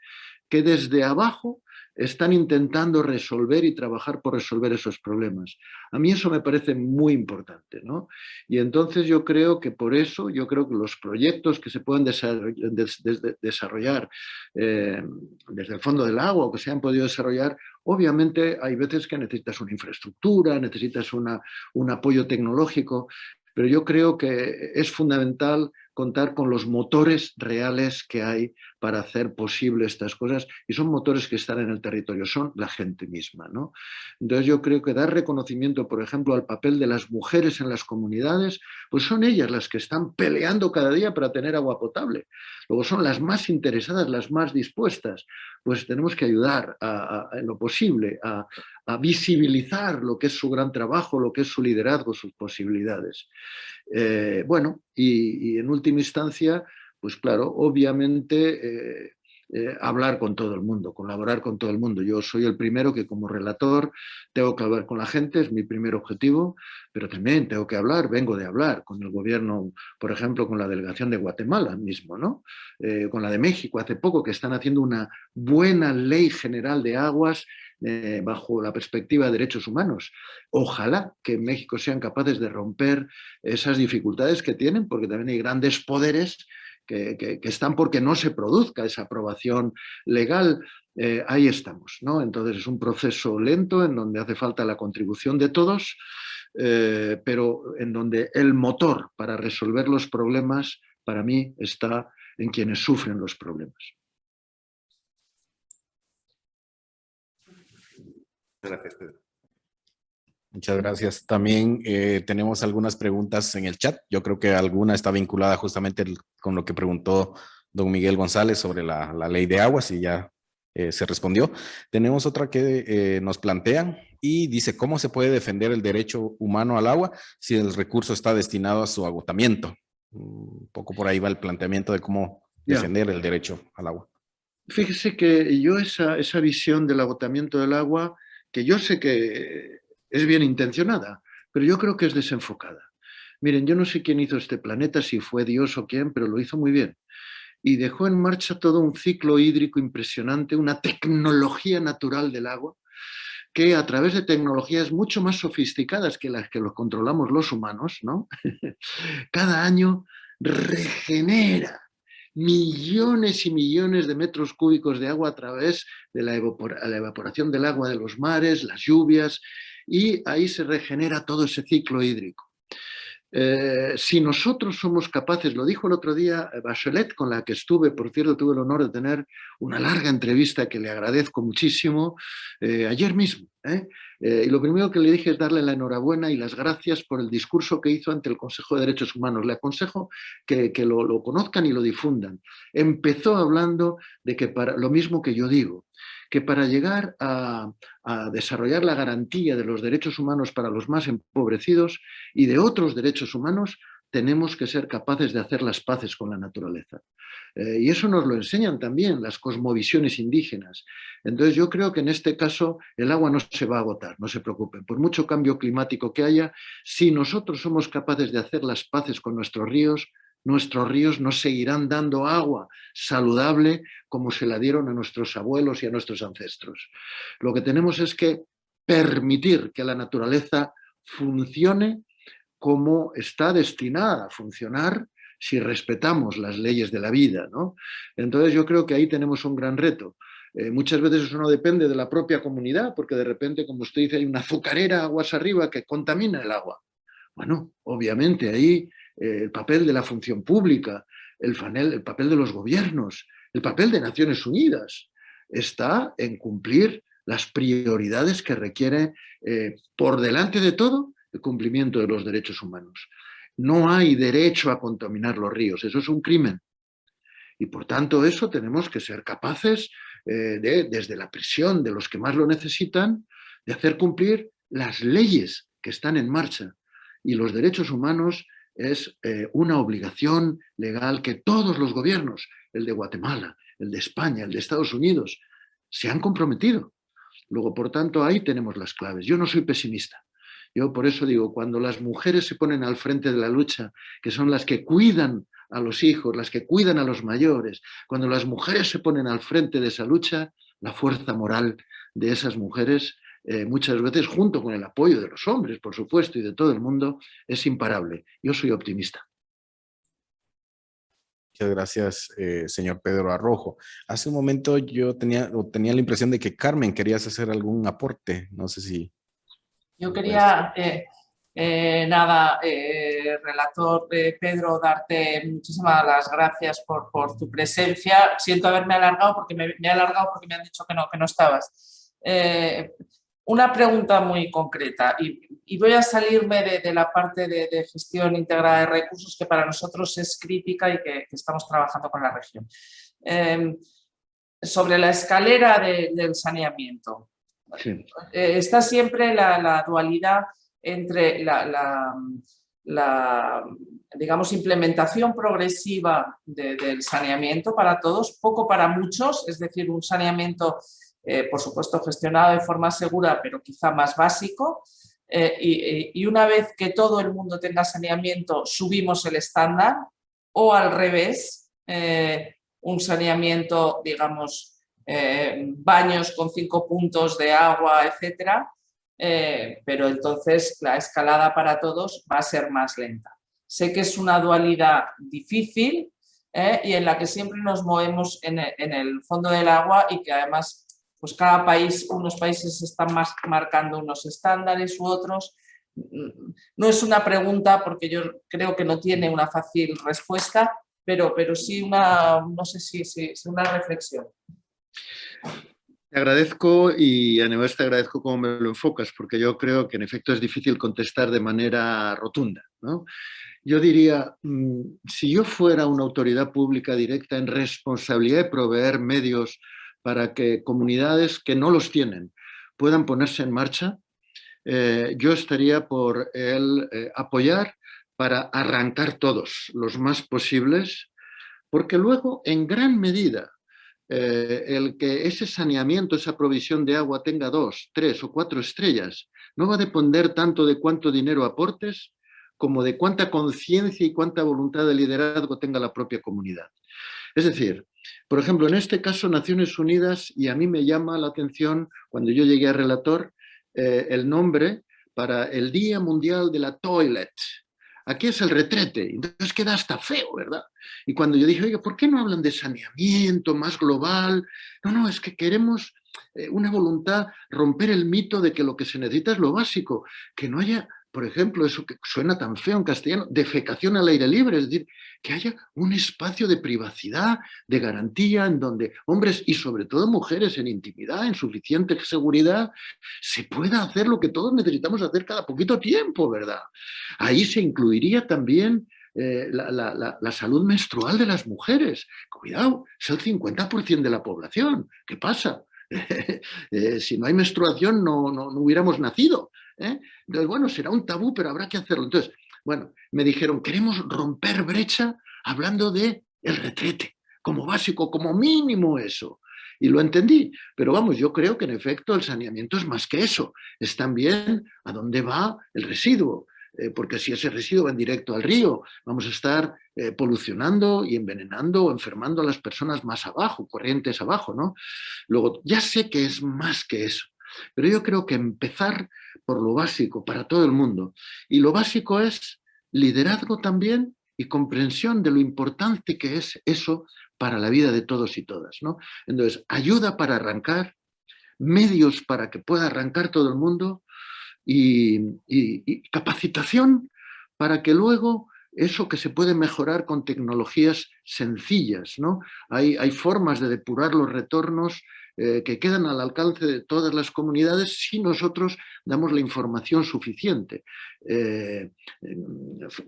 que desde abajo están intentando resolver y trabajar por resolver esos problemas. A mí eso me parece muy importante, ¿no? Y entonces yo creo que por eso, yo creo que los proyectos que se pueden desarrollar desde el Fondo del Agua o que se han podido desarrollar, obviamente hay veces que necesitas una infraestructura, necesitas un apoyo tecnológico, pero yo creo que es fundamental contar con los motores reales que hay para hacer posible estas cosas, y son motores que están en el territorio, son la gente misma, ¿no? Entonces yo creo que dar reconocimiento, por ejemplo, al papel de las mujeres en las comunidades, pues son ellas las que están peleando cada día para tener agua potable. Luego son las más interesadas, las más dispuestas. Pues tenemos que ayudar en lo posible a visibilizar lo que es su gran trabajo, lo que es su liderazgo, sus posibilidades. Bueno, y en última instancia, pues claro, obviamente hablar con todo el mundo, colaborar con todo el mundo. Yo soy el primero que como relator tengo que hablar con la gente, es mi primer objetivo, pero también tengo que hablar, vengo de hablar con el gobierno, por ejemplo, con la delegación de Guatemala mismo, ¿no? Con la de México hace poco, que están haciendo una buena ley general de aguas bajo la perspectiva de derechos humanos. Ojalá que en México sean capaces de romper esas dificultades que tienen, porque también hay grandes poderes que están porque no se produzca esa aprobación legal. Ahí estamos, ¿no? Entonces es un proceso lento en donde hace falta la contribución de todos, pero en donde el motor para resolver los problemas, para mí, está en quienes sufren los problemas. Gracias, Pedro. Muchas gracias. También tenemos algunas preguntas en el chat. Yo creo que alguna está vinculada justamente con lo que preguntó don Miguel González sobre la ley de aguas y ya se respondió. Tenemos otra que nos plantean y dice, ¿cómo se puede defender el derecho humano al agua si el recurso está destinado a su agotamiento? Un poco por ahí va el planteamiento de cómo Ya. defender el derecho al agua. Fíjese que yo esa visión del agotamiento del agua, que yo sé que es bien intencionada, pero yo creo que es desenfocada. Miren, yo no sé quién hizo este planeta, si fue Dios o quién, pero lo hizo muy bien. Y dejó en marcha todo un ciclo hídrico impresionante, una tecnología natural del agua, que a través de tecnologías mucho más sofisticadas que las que los controlamos los humanos, ¿no? Cada año regenera millones y millones de metros cúbicos de agua a través de la evaporación del agua de los mares, las lluvias, y ahí se regenera todo ese ciclo hídrico. Si nosotros somos capaces, lo dijo el otro día Bachelet, con la que estuve, por cierto, tuve el honor de tener una larga entrevista que le agradezco muchísimo, ayer mismo. Y lo primero que le dije es darle la enhorabuena y las gracias por el discurso que hizo ante el Consejo de Derechos Humanos. Le aconsejo que lo conozcan y lo difundan. Empezó hablando de que para lo mismo que yo digo, que para llegar a desarrollar la garantía de los derechos humanos para los más empobrecidos y de otros derechos humanos, tenemos que ser capaces de hacer las paces con la naturaleza. Y eso nos lo enseñan también las cosmovisiones indígenas. Entonces yo creo que en este caso el agua no se va a agotar, no se preocupen. Por mucho cambio climático que haya, si nosotros somos capaces de hacer las paces con nuestros ríos nos seguirán dando agua saludable como se la dieron a nuestros abuelos y a nuestros ancestros. Lo que tenemos es que permitir que la naturaleza funcione como está destinada a funcionar si respetamos las leyes de la vida, ¿no? Entonces yo creo que ahí tenemos un gran reto. Muchas veces eso no depende de la propia comunidad, porque de repente, como usted dice, hay una azucarera aguas arriba que contamina el agua. Bueno, obviamente ahí el papel de la función pública, el papel de los gobiernos, el papel de Naciones Unidas está en cumplir las prioridades que requiere, por delante de todo, el cumplimiento de los derechos humanos. No hay derecho a contaminar los ríos, eso es un crimen. Y por tanto eso tenemos que ser capaces desde la presión de los que más lo necesitan, de hacer cumplir las leyes que están en marcha. Y los derechos humanos es una obligación legal que todos los gobiernos, el de Guatemala, el de España, el de Estados Unidos, se han comprometido. Luego, por tanto, ahí tenemos las claves. Yo no soy pesimista. Yo por eso digo, cuando las mujeres se ponen al frente de la lucha, que son las que cuidan a los hijos, las que cuidan a los mayores, cuando las mujeres se ponen al frente de esa lucha, la fuerza moral de esas mujeres, muchas veces junto con el apoyo de los hombres, por supuesto, y de todo el mundo, es imparable. Yo soy optimista. Muchas gracias, señor Pedro Arrojo. Hace un momento yo tenía la impresión de que Carmen querías hacer algún aporte. No sé si... Yo quería, relator Pedro, darte muchísimas las gracias por tu presencia. Siento haberme alargado porque me he alargado porque me han dicho que no estabas. Una pregunta muy concreta y voy a salirme de la parte de gestión integrada de recursos que para nosotros es crítica y que estamos trabajando con la región. Sobre la escalera del saneamiento. Sí. Está siempre la dualidad entre la digamos, implementación progresiva del saneamiento para todos, poco para muchos, es decir, un saneamiento, por supuesto, gestionado de forma segura, pero quizá más básico, y una vez que todo el mundo tenga saneamiento, subimos el estándar, o al revés, un saneamiento, digamos, baños con 5 puntos de agua, etcétera, pero entonces la escalada para todos va a ser más lenta. Sé que es una dualidad difícil y en la que siempre nos movemos en el fondo del agua y que además pues cada país, unos países están marcando unos estándares u otros. No es una pregunta porque yo creo que no tiene una fácil respuesta, pero sí una, no sé si una reflexión. Te agradezco y a nivel te agradezco cómo me lo enfocas, porque yo creo que en efecto es difícil contestar de manera rotunda, ¿no? Yo diría, si yo fuera una autoridad pública directa en responsabilidad de proveer medios para que comunidades que no los tienen puedan ponerse en marcha, yo estaría por el apoyar para arrancar todos, los más posibles, porque luego, en gran medida, el que ese saneamiento, esa provisión de agua tenga 2, 3 o 4 estrellas, no va a depender tanto de cuánto dinero aportes, como de cuánta conciencia y cuánta voluntad de liderazgo tenga la propia comunidad. Es decir, por ejemplo, en este caso Naciones Unidas, y a mí me llama la atención cuando yo llegué a relator, el nombre para el Día Mundial de la Toilet. Aquí es el retrete, entonces queda hasta feo, ¿verdad? Y cuando yo dije, oiga, ¿por qué no hablan de saneamiento más global? No, es que queremos una voluntad, romper el mito de que lo que se necesita es lo básico, que no haya, por ejemplo, eso que suena tan feo en castellano, defecación al aire libre, es decir, que haya un espacio de privacidad, de garantía, en donde hombres y sobre todo mujeres en intimidad, en suficiente seguridad, se pueda hacer lo que todos necesitamos hacer cada poquito tiempo, ¿verdad? Ahí se incluiría también la salud menstrual de las mujeres. Cuidado, es el 50% de la población. ¿Qué pasa? Si no hay menstruación no hubiéramos nacido. Entonces, bueno, será un tabú, pero habrá que hacerlo. Entonces, bueno, me dijeron, queremos romper brecha hablando de el retrete, como básico, como mínimo eso. Y lo entendí, pero vamos, yo creo que en efecto el saneamiento es más que eso, es también a dónde va el residuo, porque si ese residuo va en directo al río, vamos a estar polucionando y envenenando o enfermando a las personas más abajo, corrientes abajo, ¿no? Luego, ya sé que es más que eso, pero yo creo que empezar por lo básico para todo el mundo, y lo básico es liderazgo también y comprensión de lo importante que es eso para la vida de todos y todas, ¿no? Entonces, ayuda para arrancar, medios para que pueda arrancar todo el mundo y capacitación para que luego eso que se puede mejorar con tecnologías sencillas, ¿no? Hay formas de depurar los retornos que quedan al alcance de todas las comunidades si nosotros damos la información suficiente.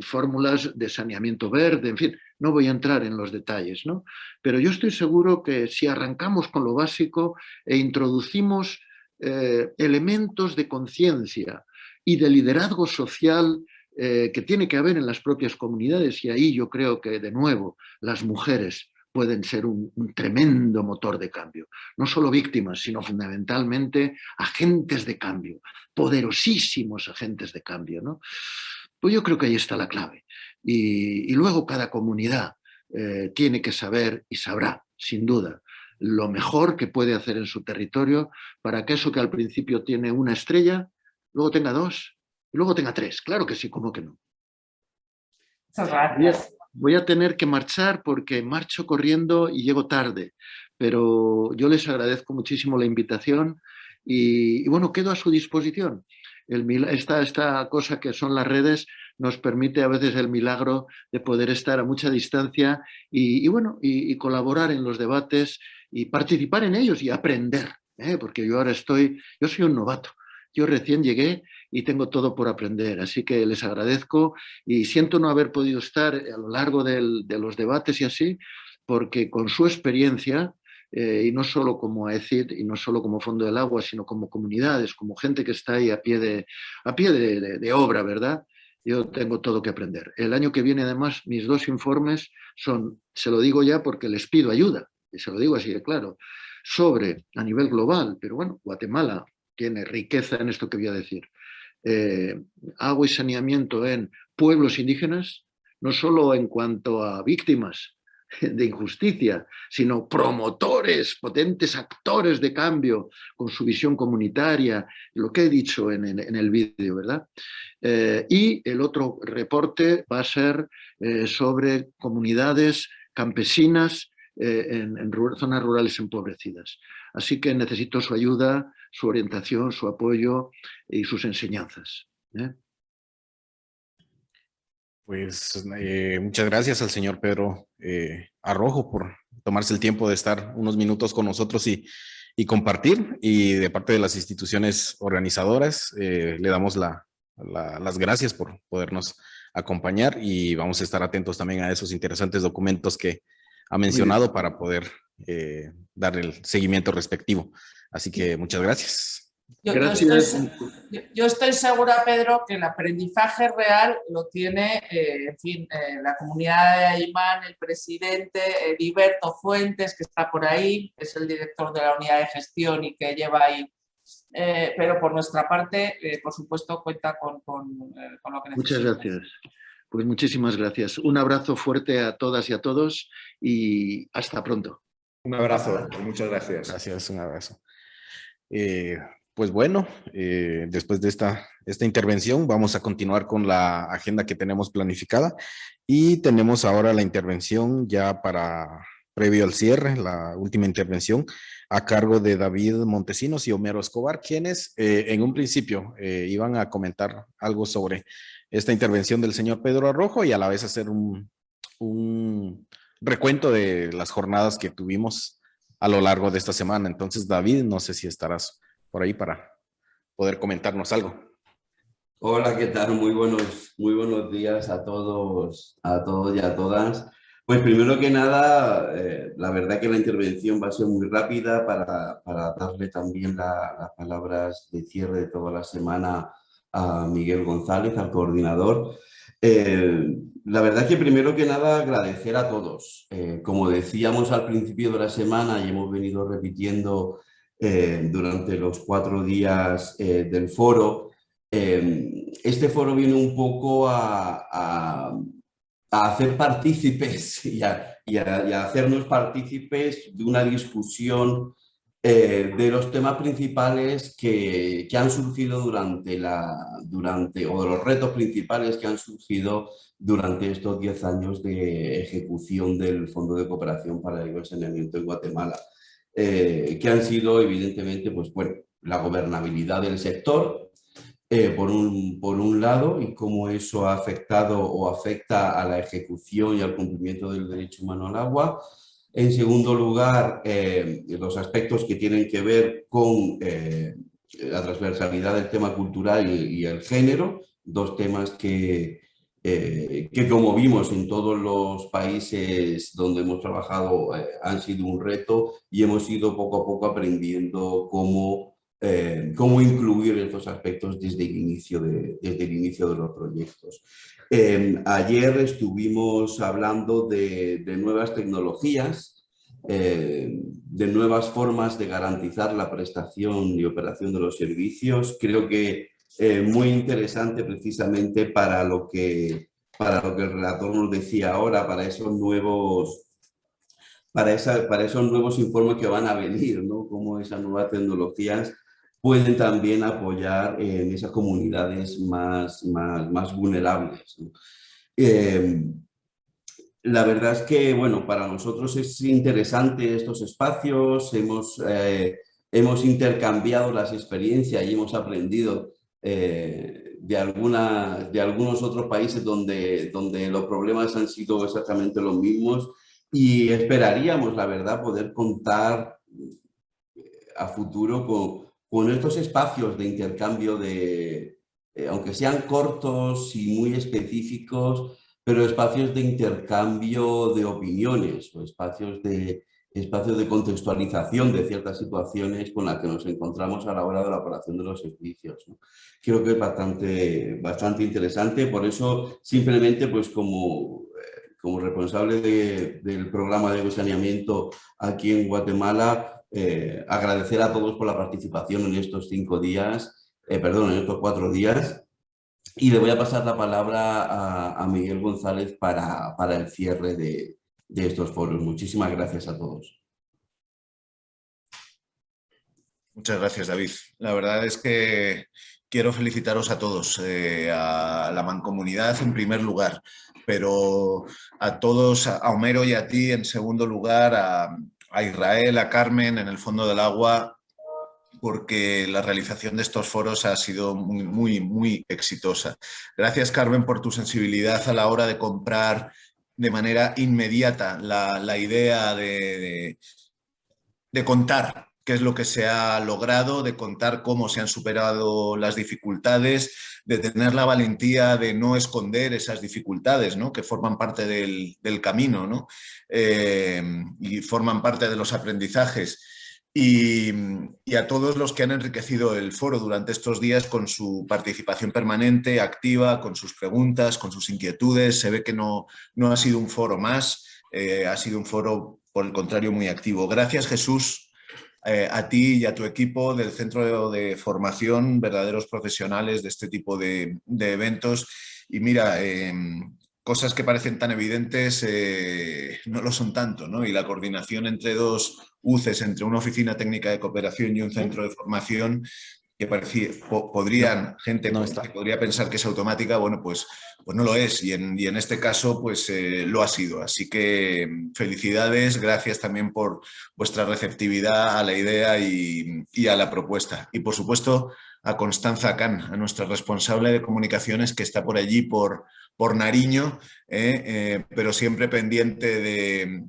Fórmulas de saneamiento verde, en fin, no voy a entrar en los detalles, ¿no? Pero yo estoy seguro que si arrancamos con lo básico e introducimos elementos de conciencia y de liderazgo social que tiene que haber en las propias comunidades, y ahí yo creo que de nuevo las mujeres pueden ser un tremendo motor de cambio. No solo víctimas, sino fundamentalmente agentes de cambio, poderosísimos agentes de cambio, ¿no? Pues yo creo que ahí está la clave. Y luego cada comunidad tiene que saber y sabrá, sin duda, lo mejor que puede hacer en su territorio para que eso que al principio tiene una estrella, luego tenga 2 y luego tenga 3. Claro que sí, ¿cómo que no? Muchas gracias. Voy a tener que marchar porque marcho corriendo y llego tarde, pero yo les agradezco muchísimo la invitación y bueno, quedo a su disposición. Esta cosa que son las redes nos permite a veces el milagro de poder estar a mucha distancia y colaborar en los debates y participar en ellos y aprender, porque yo soy un novato. Yo recién llegué y tengo todo por aprender, así que les agradezco y siento no haber podido estar a lo largo de los debates y así, porque con su experiencia, y no solo como AECID y no solo como Fondo del Agua, sino como comunidades, como gente que está ahí a pie de obra, ¿verdad? Yo tengo todo que aprender. El año que viene, además, mis 2 informes son, se lo digo ya porque les pido ayuda, y se lo digo así de claro, sobre, a nivel global, pero bueno, Guatemala tiene riqueza en esto que voy a decir. Agua y saneamiento en pueblos indígenas, no solo en cuanto a víctimas de injusticia, sino promotores, potentes actores de cambio con su visión comunitaria, lo que he dicho en el vídeo, ¿verdad? Y el otro reporte va a ser sobre comunidades campesinas en zonas rurales empobrecidas. Así que necesito su ayuda, su orientación, su apoyo y sus enseñanzas. Pues muchas gracias al señor Pedro Arrojo por tomarse el tiempo de estar unos minutos con nosotros y compartir. Y de parte de las instituciones organizadoras, le damos las gracias por podernos acompañar y vamos a estar atentos también a esos interesantes documentos que ha mencionado para poder dar el seguimiento respectivo. Así que muchas gracias. Gracias. Yo estoy segura, Pedro, que el aprendizaje real lo tiene, en fin, la comunidad de Aymán, el presidente, Heriberto Fuentes, que está por ahí, que es el director de la unidad de gestión y que lleva ahí. Pero por nuestra parte, por supuesto, cuenta con lo que necesita. Muchas gracias. Pues muchísimas gracias. Un abrazo fuerte a todas y a todos y hasta pronto. Un abrazo, muchas gracias. Gracias, un abrazo. Pues bueno, después de esta intervención vamos a continuar con la agenda que tenemos planificada y tenemos ahora la intervención ya previo al cierre, la última intervención a cargo de David Montesinos y Homero Escobar, quienes en un principio iban a comentar algo sobre esta intervención del señor Pedro Arrojo y a la vez hacer un recuento de las jornadas que tuvimos a lo largo de esta semana. Entonces, David, no sé si estarás por ahí para poder comentarnos algo. Hola, ¿qué tal? Muy buenos días a todos y a todas. Pues primero que nada, la verdad que la intervención va a ser muy rápida para darle también las palabras de cierre de toda la semana a Miguel González, al coordinador. La verdad que primero que nada agradecer a todos. Como decíamos al principio de la semana y hemos venido repitiendo durante los 4 días del foro, este foro viene un poco a hacer partícipes y a hacernos partícipes de una discusión de los temas principales que han surgido o de los retos principales que han surgido durante estos 10 años de ejecución del Fondo de Cooperación para el Saneamiento en Guatemala, que han sido evidentemente pues, bueno, la gobernabilidad del sector, por un lado, y cómo eso ha afectado o afecta a la ejecución y al cumplimiento del derecho humano al agua. En segundo lugar, los aspectos que tienen que ver con la transversalidad del tema cultural y el género, 2 temas que como vimos en todos los países donde hemos trabajado han sido un reto y hemos ido poco a poco aprendiendo cómo incluir estos aspectos desde el inicio de los proyectos. Ayer estuvimos hablando de nuevas tecnologías, de nuevas formas de garantizar la prestación y operación de los servicios. Creo que muy interesante precisamente para lo que el relator nos decía ahora, para esos nuevos informes que van a venir, ¿no? Cómo esas nuevas tecnologías pueden también apoyar en esas comunidades más vulnerables, ¿no? La verdad es que, bueno, para nosotros es interesante estos espacios, hemos intercambiado las experiencias y hemos aprendido de algunos otros países donde los problemas han sido exactamente los mismos y esperaríamos, la verdad, poder contar a futuro con estos espacios de intercambio aunque sean cortos y muy específicos, pero espacios de intercambio de opiniones o espacios de contextualización de ciertas situaciones con las que nos encontramos a la hora de la operación de los servicios, ¿no? Creo que es bastante interesante, por eso simplemente pues como responsable del programa de saneamiento aquí en Guatemala, agradecer a todos por la participación en estos 4 días. Y le voy a pasar la palabra a Miguel González para el cierre de estos foros. Muchísimas gracias a todos. Muchas gracias, David. La verdad es que quiero felicitaros a todos, a la mancomunidad en primer lugar, pero a todos, a Homero y a ti en segundo lugar, a Israel, a Carmen en el Fondo del Agua, porque la realización de estos foros ha sido muy exitosa. Gracias, Carmen, por tu sensibilidad a la hora de comprar de manera inmediata la idea de contar qué es lo que se ha logrado, de contar cómo se han superado las dificultades, de tener la valentía de no esconder esas dificultades, ¿no? Que forman parte del camino, ¿no? Y forman parte de los aprendizajes. y a todos los que han enriquecido el foro durante estos días con su participación permanente, activa, con sus preguntas, con sus inquietudes. Se ve que no ha sido un foro más, ha sido un foro, por el contrario, muy activo. Gracias, Jesús, a ti y a tu equipo del Centro de Formación, verdaderos profesionales de este tipo de eventos. Y mira, cosas que parecen tan evidentes no lo son tanto, ¿no? Y la coordinación entre dos UCES, entre una oficina técnica de cooperación y un centro de formación, que gente que podría pensar que es automática, bueno, pues no lo es, y en este caso pues lo ha sido. Así que felicidades, gracias también por vuestra receptividad a la idea y a la propuesta. Y por supuesto a Constanza Can, a nuestra responsable de comunicaciones, que está por allí, por Nariño, pero siempre pendiente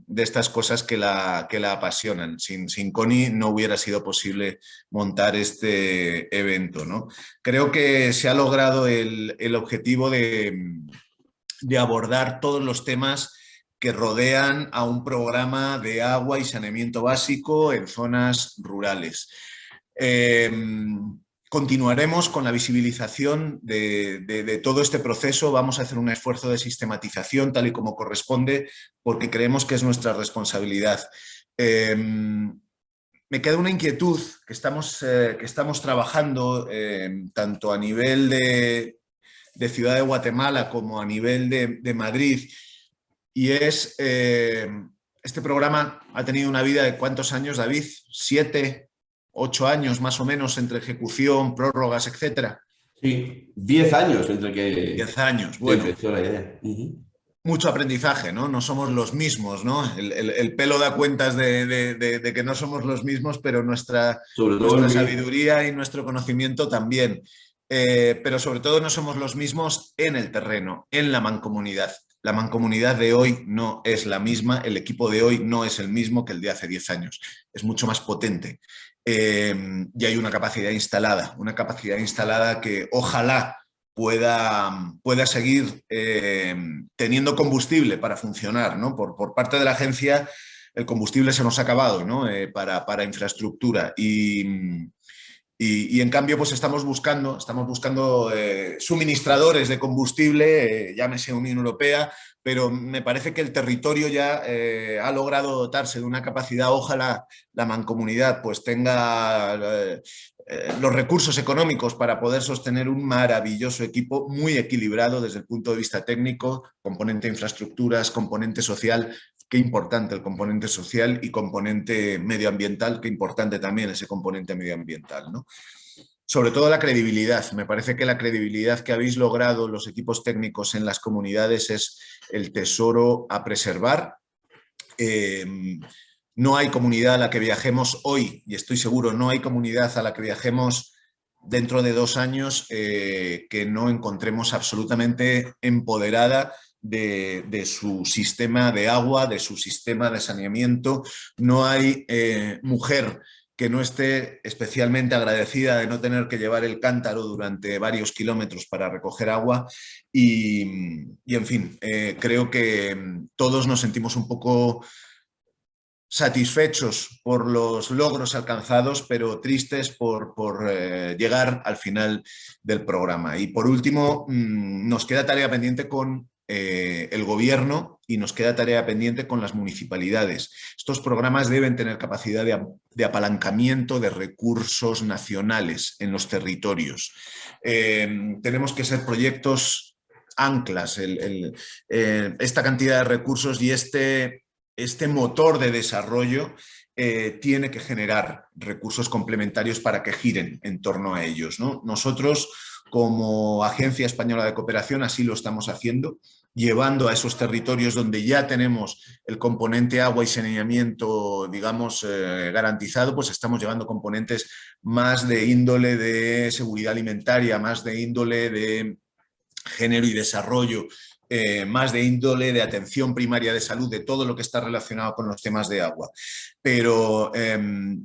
de estas cosas que la apasionan. Sin Connie no hubiera sido posible montar este evento, ¿no? Creo que se ha logrado el objetivo de abordar todos los temas que rodean a un programa de agua y saneamiento básico en zonas rurales. Continuaremos con la visibilización de todo este proceso. Vamos a hacer un esfuerzo de sistematización tal y como corresponde, porque creemos que es nuestra responsabilidad. Me queda una inquietud que estamos trabajando tanto a nivel de Ciudad de Guatemala como a nivel de Madrid, y es este programa ha tenido una vida de ¿cuántos años, David? 7, 8 años más o menos entre ejecución, prórrogas, etcétera. Sí, 10 años entre que... 10 años, bueno. Empezó la idea. Mucho aprendizaje, ¿no? No somos los mismos, ¿no? El pelo da cuentas de que no somos los mismos, pero nuestra sabiduría y nuestro conocimiento también. Pero sobre todo no somos los mismos en el terreno, en la mancomunidad. La mancomunidad de hoy no es la misma, el equipo de hoy no es el mismo que el de hace 10 años. Es mucho más potente. Y hay una capacidad instalada que ojalá pueda seguir teniendo combustible para funcionar, ¿no? Por parte de la agencia el combustible se nos ha acabado, ¿no? Para infraestructura y en cambio pues estamos buscando suministradores de combustible, llámese Unión Europea, pero me parece que el territorio ya ha logrado dotarse de una capacidad. Ojalá la mancomunidad pues tenga los recursos económicos para poder sostener un maravilloso equipo muy equilibrado desde el punto de vista técnico, componente de infraestructuras, componente social. Qué importante el componente social, y componente medioambiental, qué importante también ese componente medioambiental, ¿no? Sobre todo la credibilidad. Me parece que la credibilidad que habéis logrado los equipos técnicos en las comunidades es el tesoro a preservar. No hay comunidad a la que viajemos hoy, y estoy seguro, no hay comunidad a la que viajemos dentro de 2 años que no encontremos absolutamente empoderada de su sistema de agua, de su sistema de saneamiento. No hay mujer que no esté especialmente agradecida de no tener que llevar el cántaro durante varios kilómetros para recoger agua. Y en fin, creo que todos nos sentimos un poco satisfechos por los logros alcanzados, pero tristes por llegar al final del programa. Y por último, nos queda tarea pendiente con el gobierno, y nos queda tarea pendiente con las municipalidades. Estos programas deben tener capacidad de apalancamiento de recursos nacionales en los territorios. Tenemos que ser proyectos anclas, esta cantidad de recursos y este motor de desarrollo tiene que generar recursos complementarios para que giren en torno a ellos, ¿no? Nosotros, como Agencia Española de Cooperación, así lo estamos haciendo, llevando a esos territorios donde ya tenemos el componente agua y saneamiento, digamos, garantizado, pues estamos llevando componentes más de índole de seguridad alimentaria, más de índole de género y desarrollo, más de índole de atención primaria de salud, de todo lo que está relacionado con los temas de agua. Pero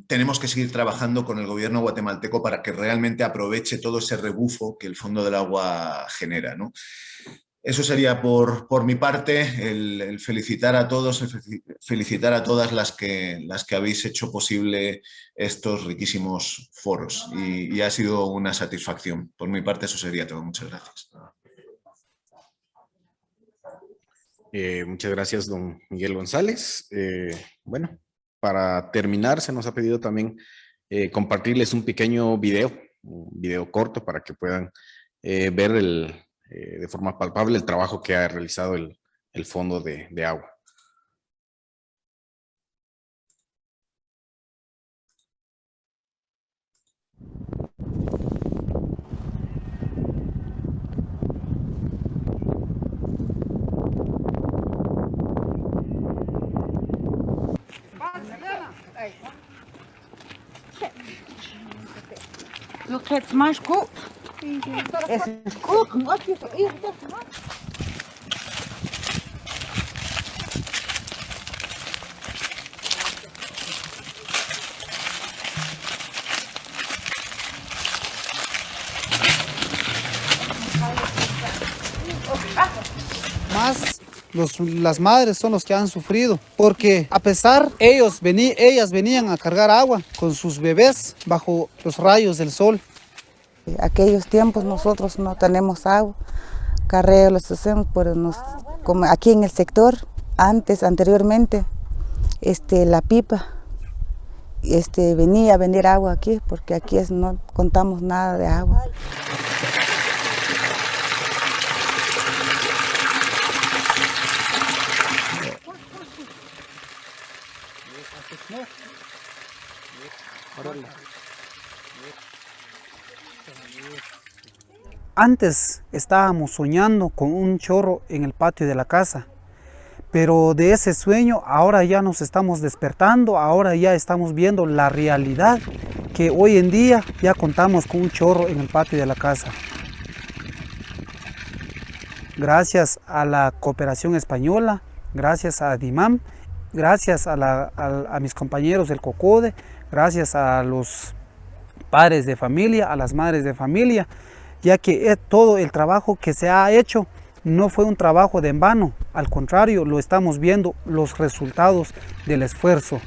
tenemos que seguir trabajando con el gobierno guatemalteco para que realmente aproveche todo ese rebufo que el Fondo del Agua genera, ¿no? Eso sería por mi parte, el felicitar a todos, felicitar a todas las que habéis hecho posible estos riquísimos foros y ha sido una satisfacción. Por mi parte eso sería todo. Muchas gracias. Muchas gracias, don Miguel González. Bueno, para terminar, se nos ha pedido también compartirles un pequeño video, un video corto para que puedan ver de forma palpable el trabajo que ha realizado el Fondo de Agua. Look, it's my scoop. It's a scoop. What you eat that much? Más las madres son los que han sufrido, porque a pesar ellas venían a cargar agua con sus bebés bajo los rayos del sol. Aquellos tiempos nosotros no tenemos agua, carreras los hacemos, pero como aquí en el sector, anteriormente, la pipa venía a vender agua aquí, porque aquí no contamos nada de agua. Antes estábamos soñando con un chorro en el patio de la casa, pero de ese sueño ahora ya nos estamos despertando, ahora ya estamos viendo la realidad, que hoy en día ya contamos con un chorro en el patio de la casa. Gracias a la cooperación española, gracias a DIMAM, gracias a mis compañeros del COCODE, gracias a los padres de familia, a las madres de familia, ya que todo el trabajo que se ha hecho no fue un trabajo de en vano, al contrario, lo estamos viendo los resultados del esfuerzo.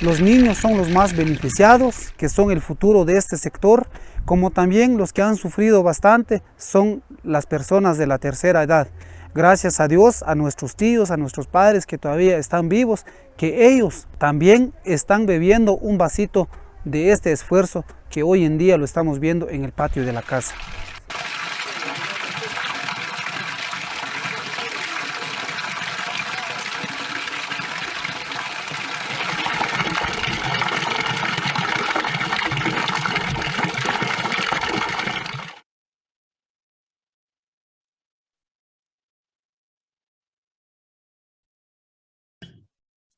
Los niños son los más beneficiados, que son el futuro de este sector, como también los que han sufrido bastante son las personas de la tercera edad. Gracias a Dios, a nuestros tíos, a nuestros padres que todavía están vivos, que ellos también están bebiendo un vasito de este esfuerzo que hoy en día lo estamos viendo en el patio de la casa.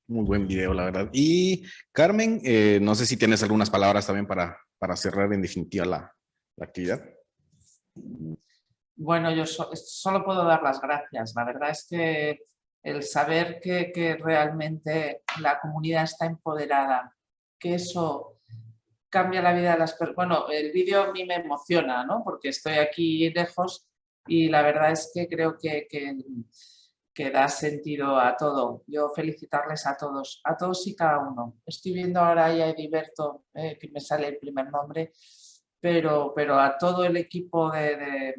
Muy buen video, la verdad. Y Carmen, no sé si tienes algunas palabras también para cerrar en definitiva la actividad. Bueno, yo solo puedo dar las gracias. La verdad es que el saber que realmente la comunidad está empoderada, que eso cambia la vida de las personas. Bueno, el vídeo a mí me emociona, ¿no? Porque estoy aquí lejos y la verdad es que creo que da sentido a todo. Yo felicitarles a todos y cada uno. Estoy viendo ahora a Ediberto, que me sale el primer nombre, pero a todo el equipo de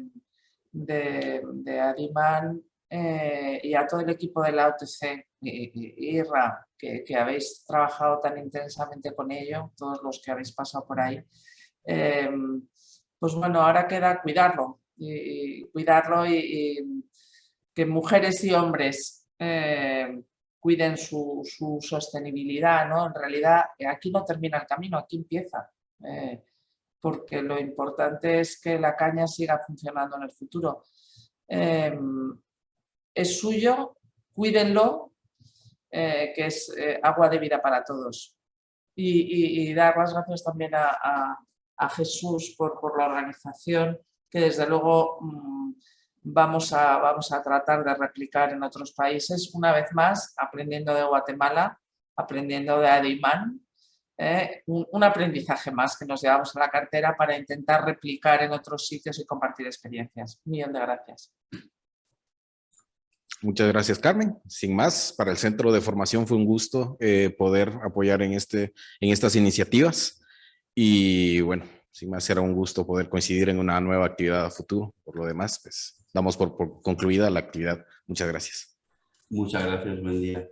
Adiman y a todo el equipo de la OTC y IRRA, que habéis trabajado tan intensamente con ello, todos los que habéis pasado por ahí. Pues bueno, ahora queda cuidarlo y que mujeres y hombres cuiden su sostenibilidad, ¿no? En realidad aquí no termina el camino, aquí empieza, porque lo importante es que la caña siga funcionando en el futuro. Es suyo, cuídenlo, que es agua de vida para todos. Y dar las gracias también a Jesús por la organización, que desde luego vamos a tratar de replicar en otros países, una vez más, aprendiendo de Guatemala, aprendiendo de Adiman, un aprendizaje más que nos llevamos a la cartera para intentar replicar en otros sitios y compartir experiencias. Un millón de gracias. Muchas gracias, Carmen. Sin más, para el Centro de Formación fue un gusto poder apoyar en estas iniciativas. Y bueno, sin más, será un gusto poder coincidir en una nueva actividad a futuro. Por lo demás, pues damos por concluida la actividad. Muchas gracias. Muchas gracias, buen día.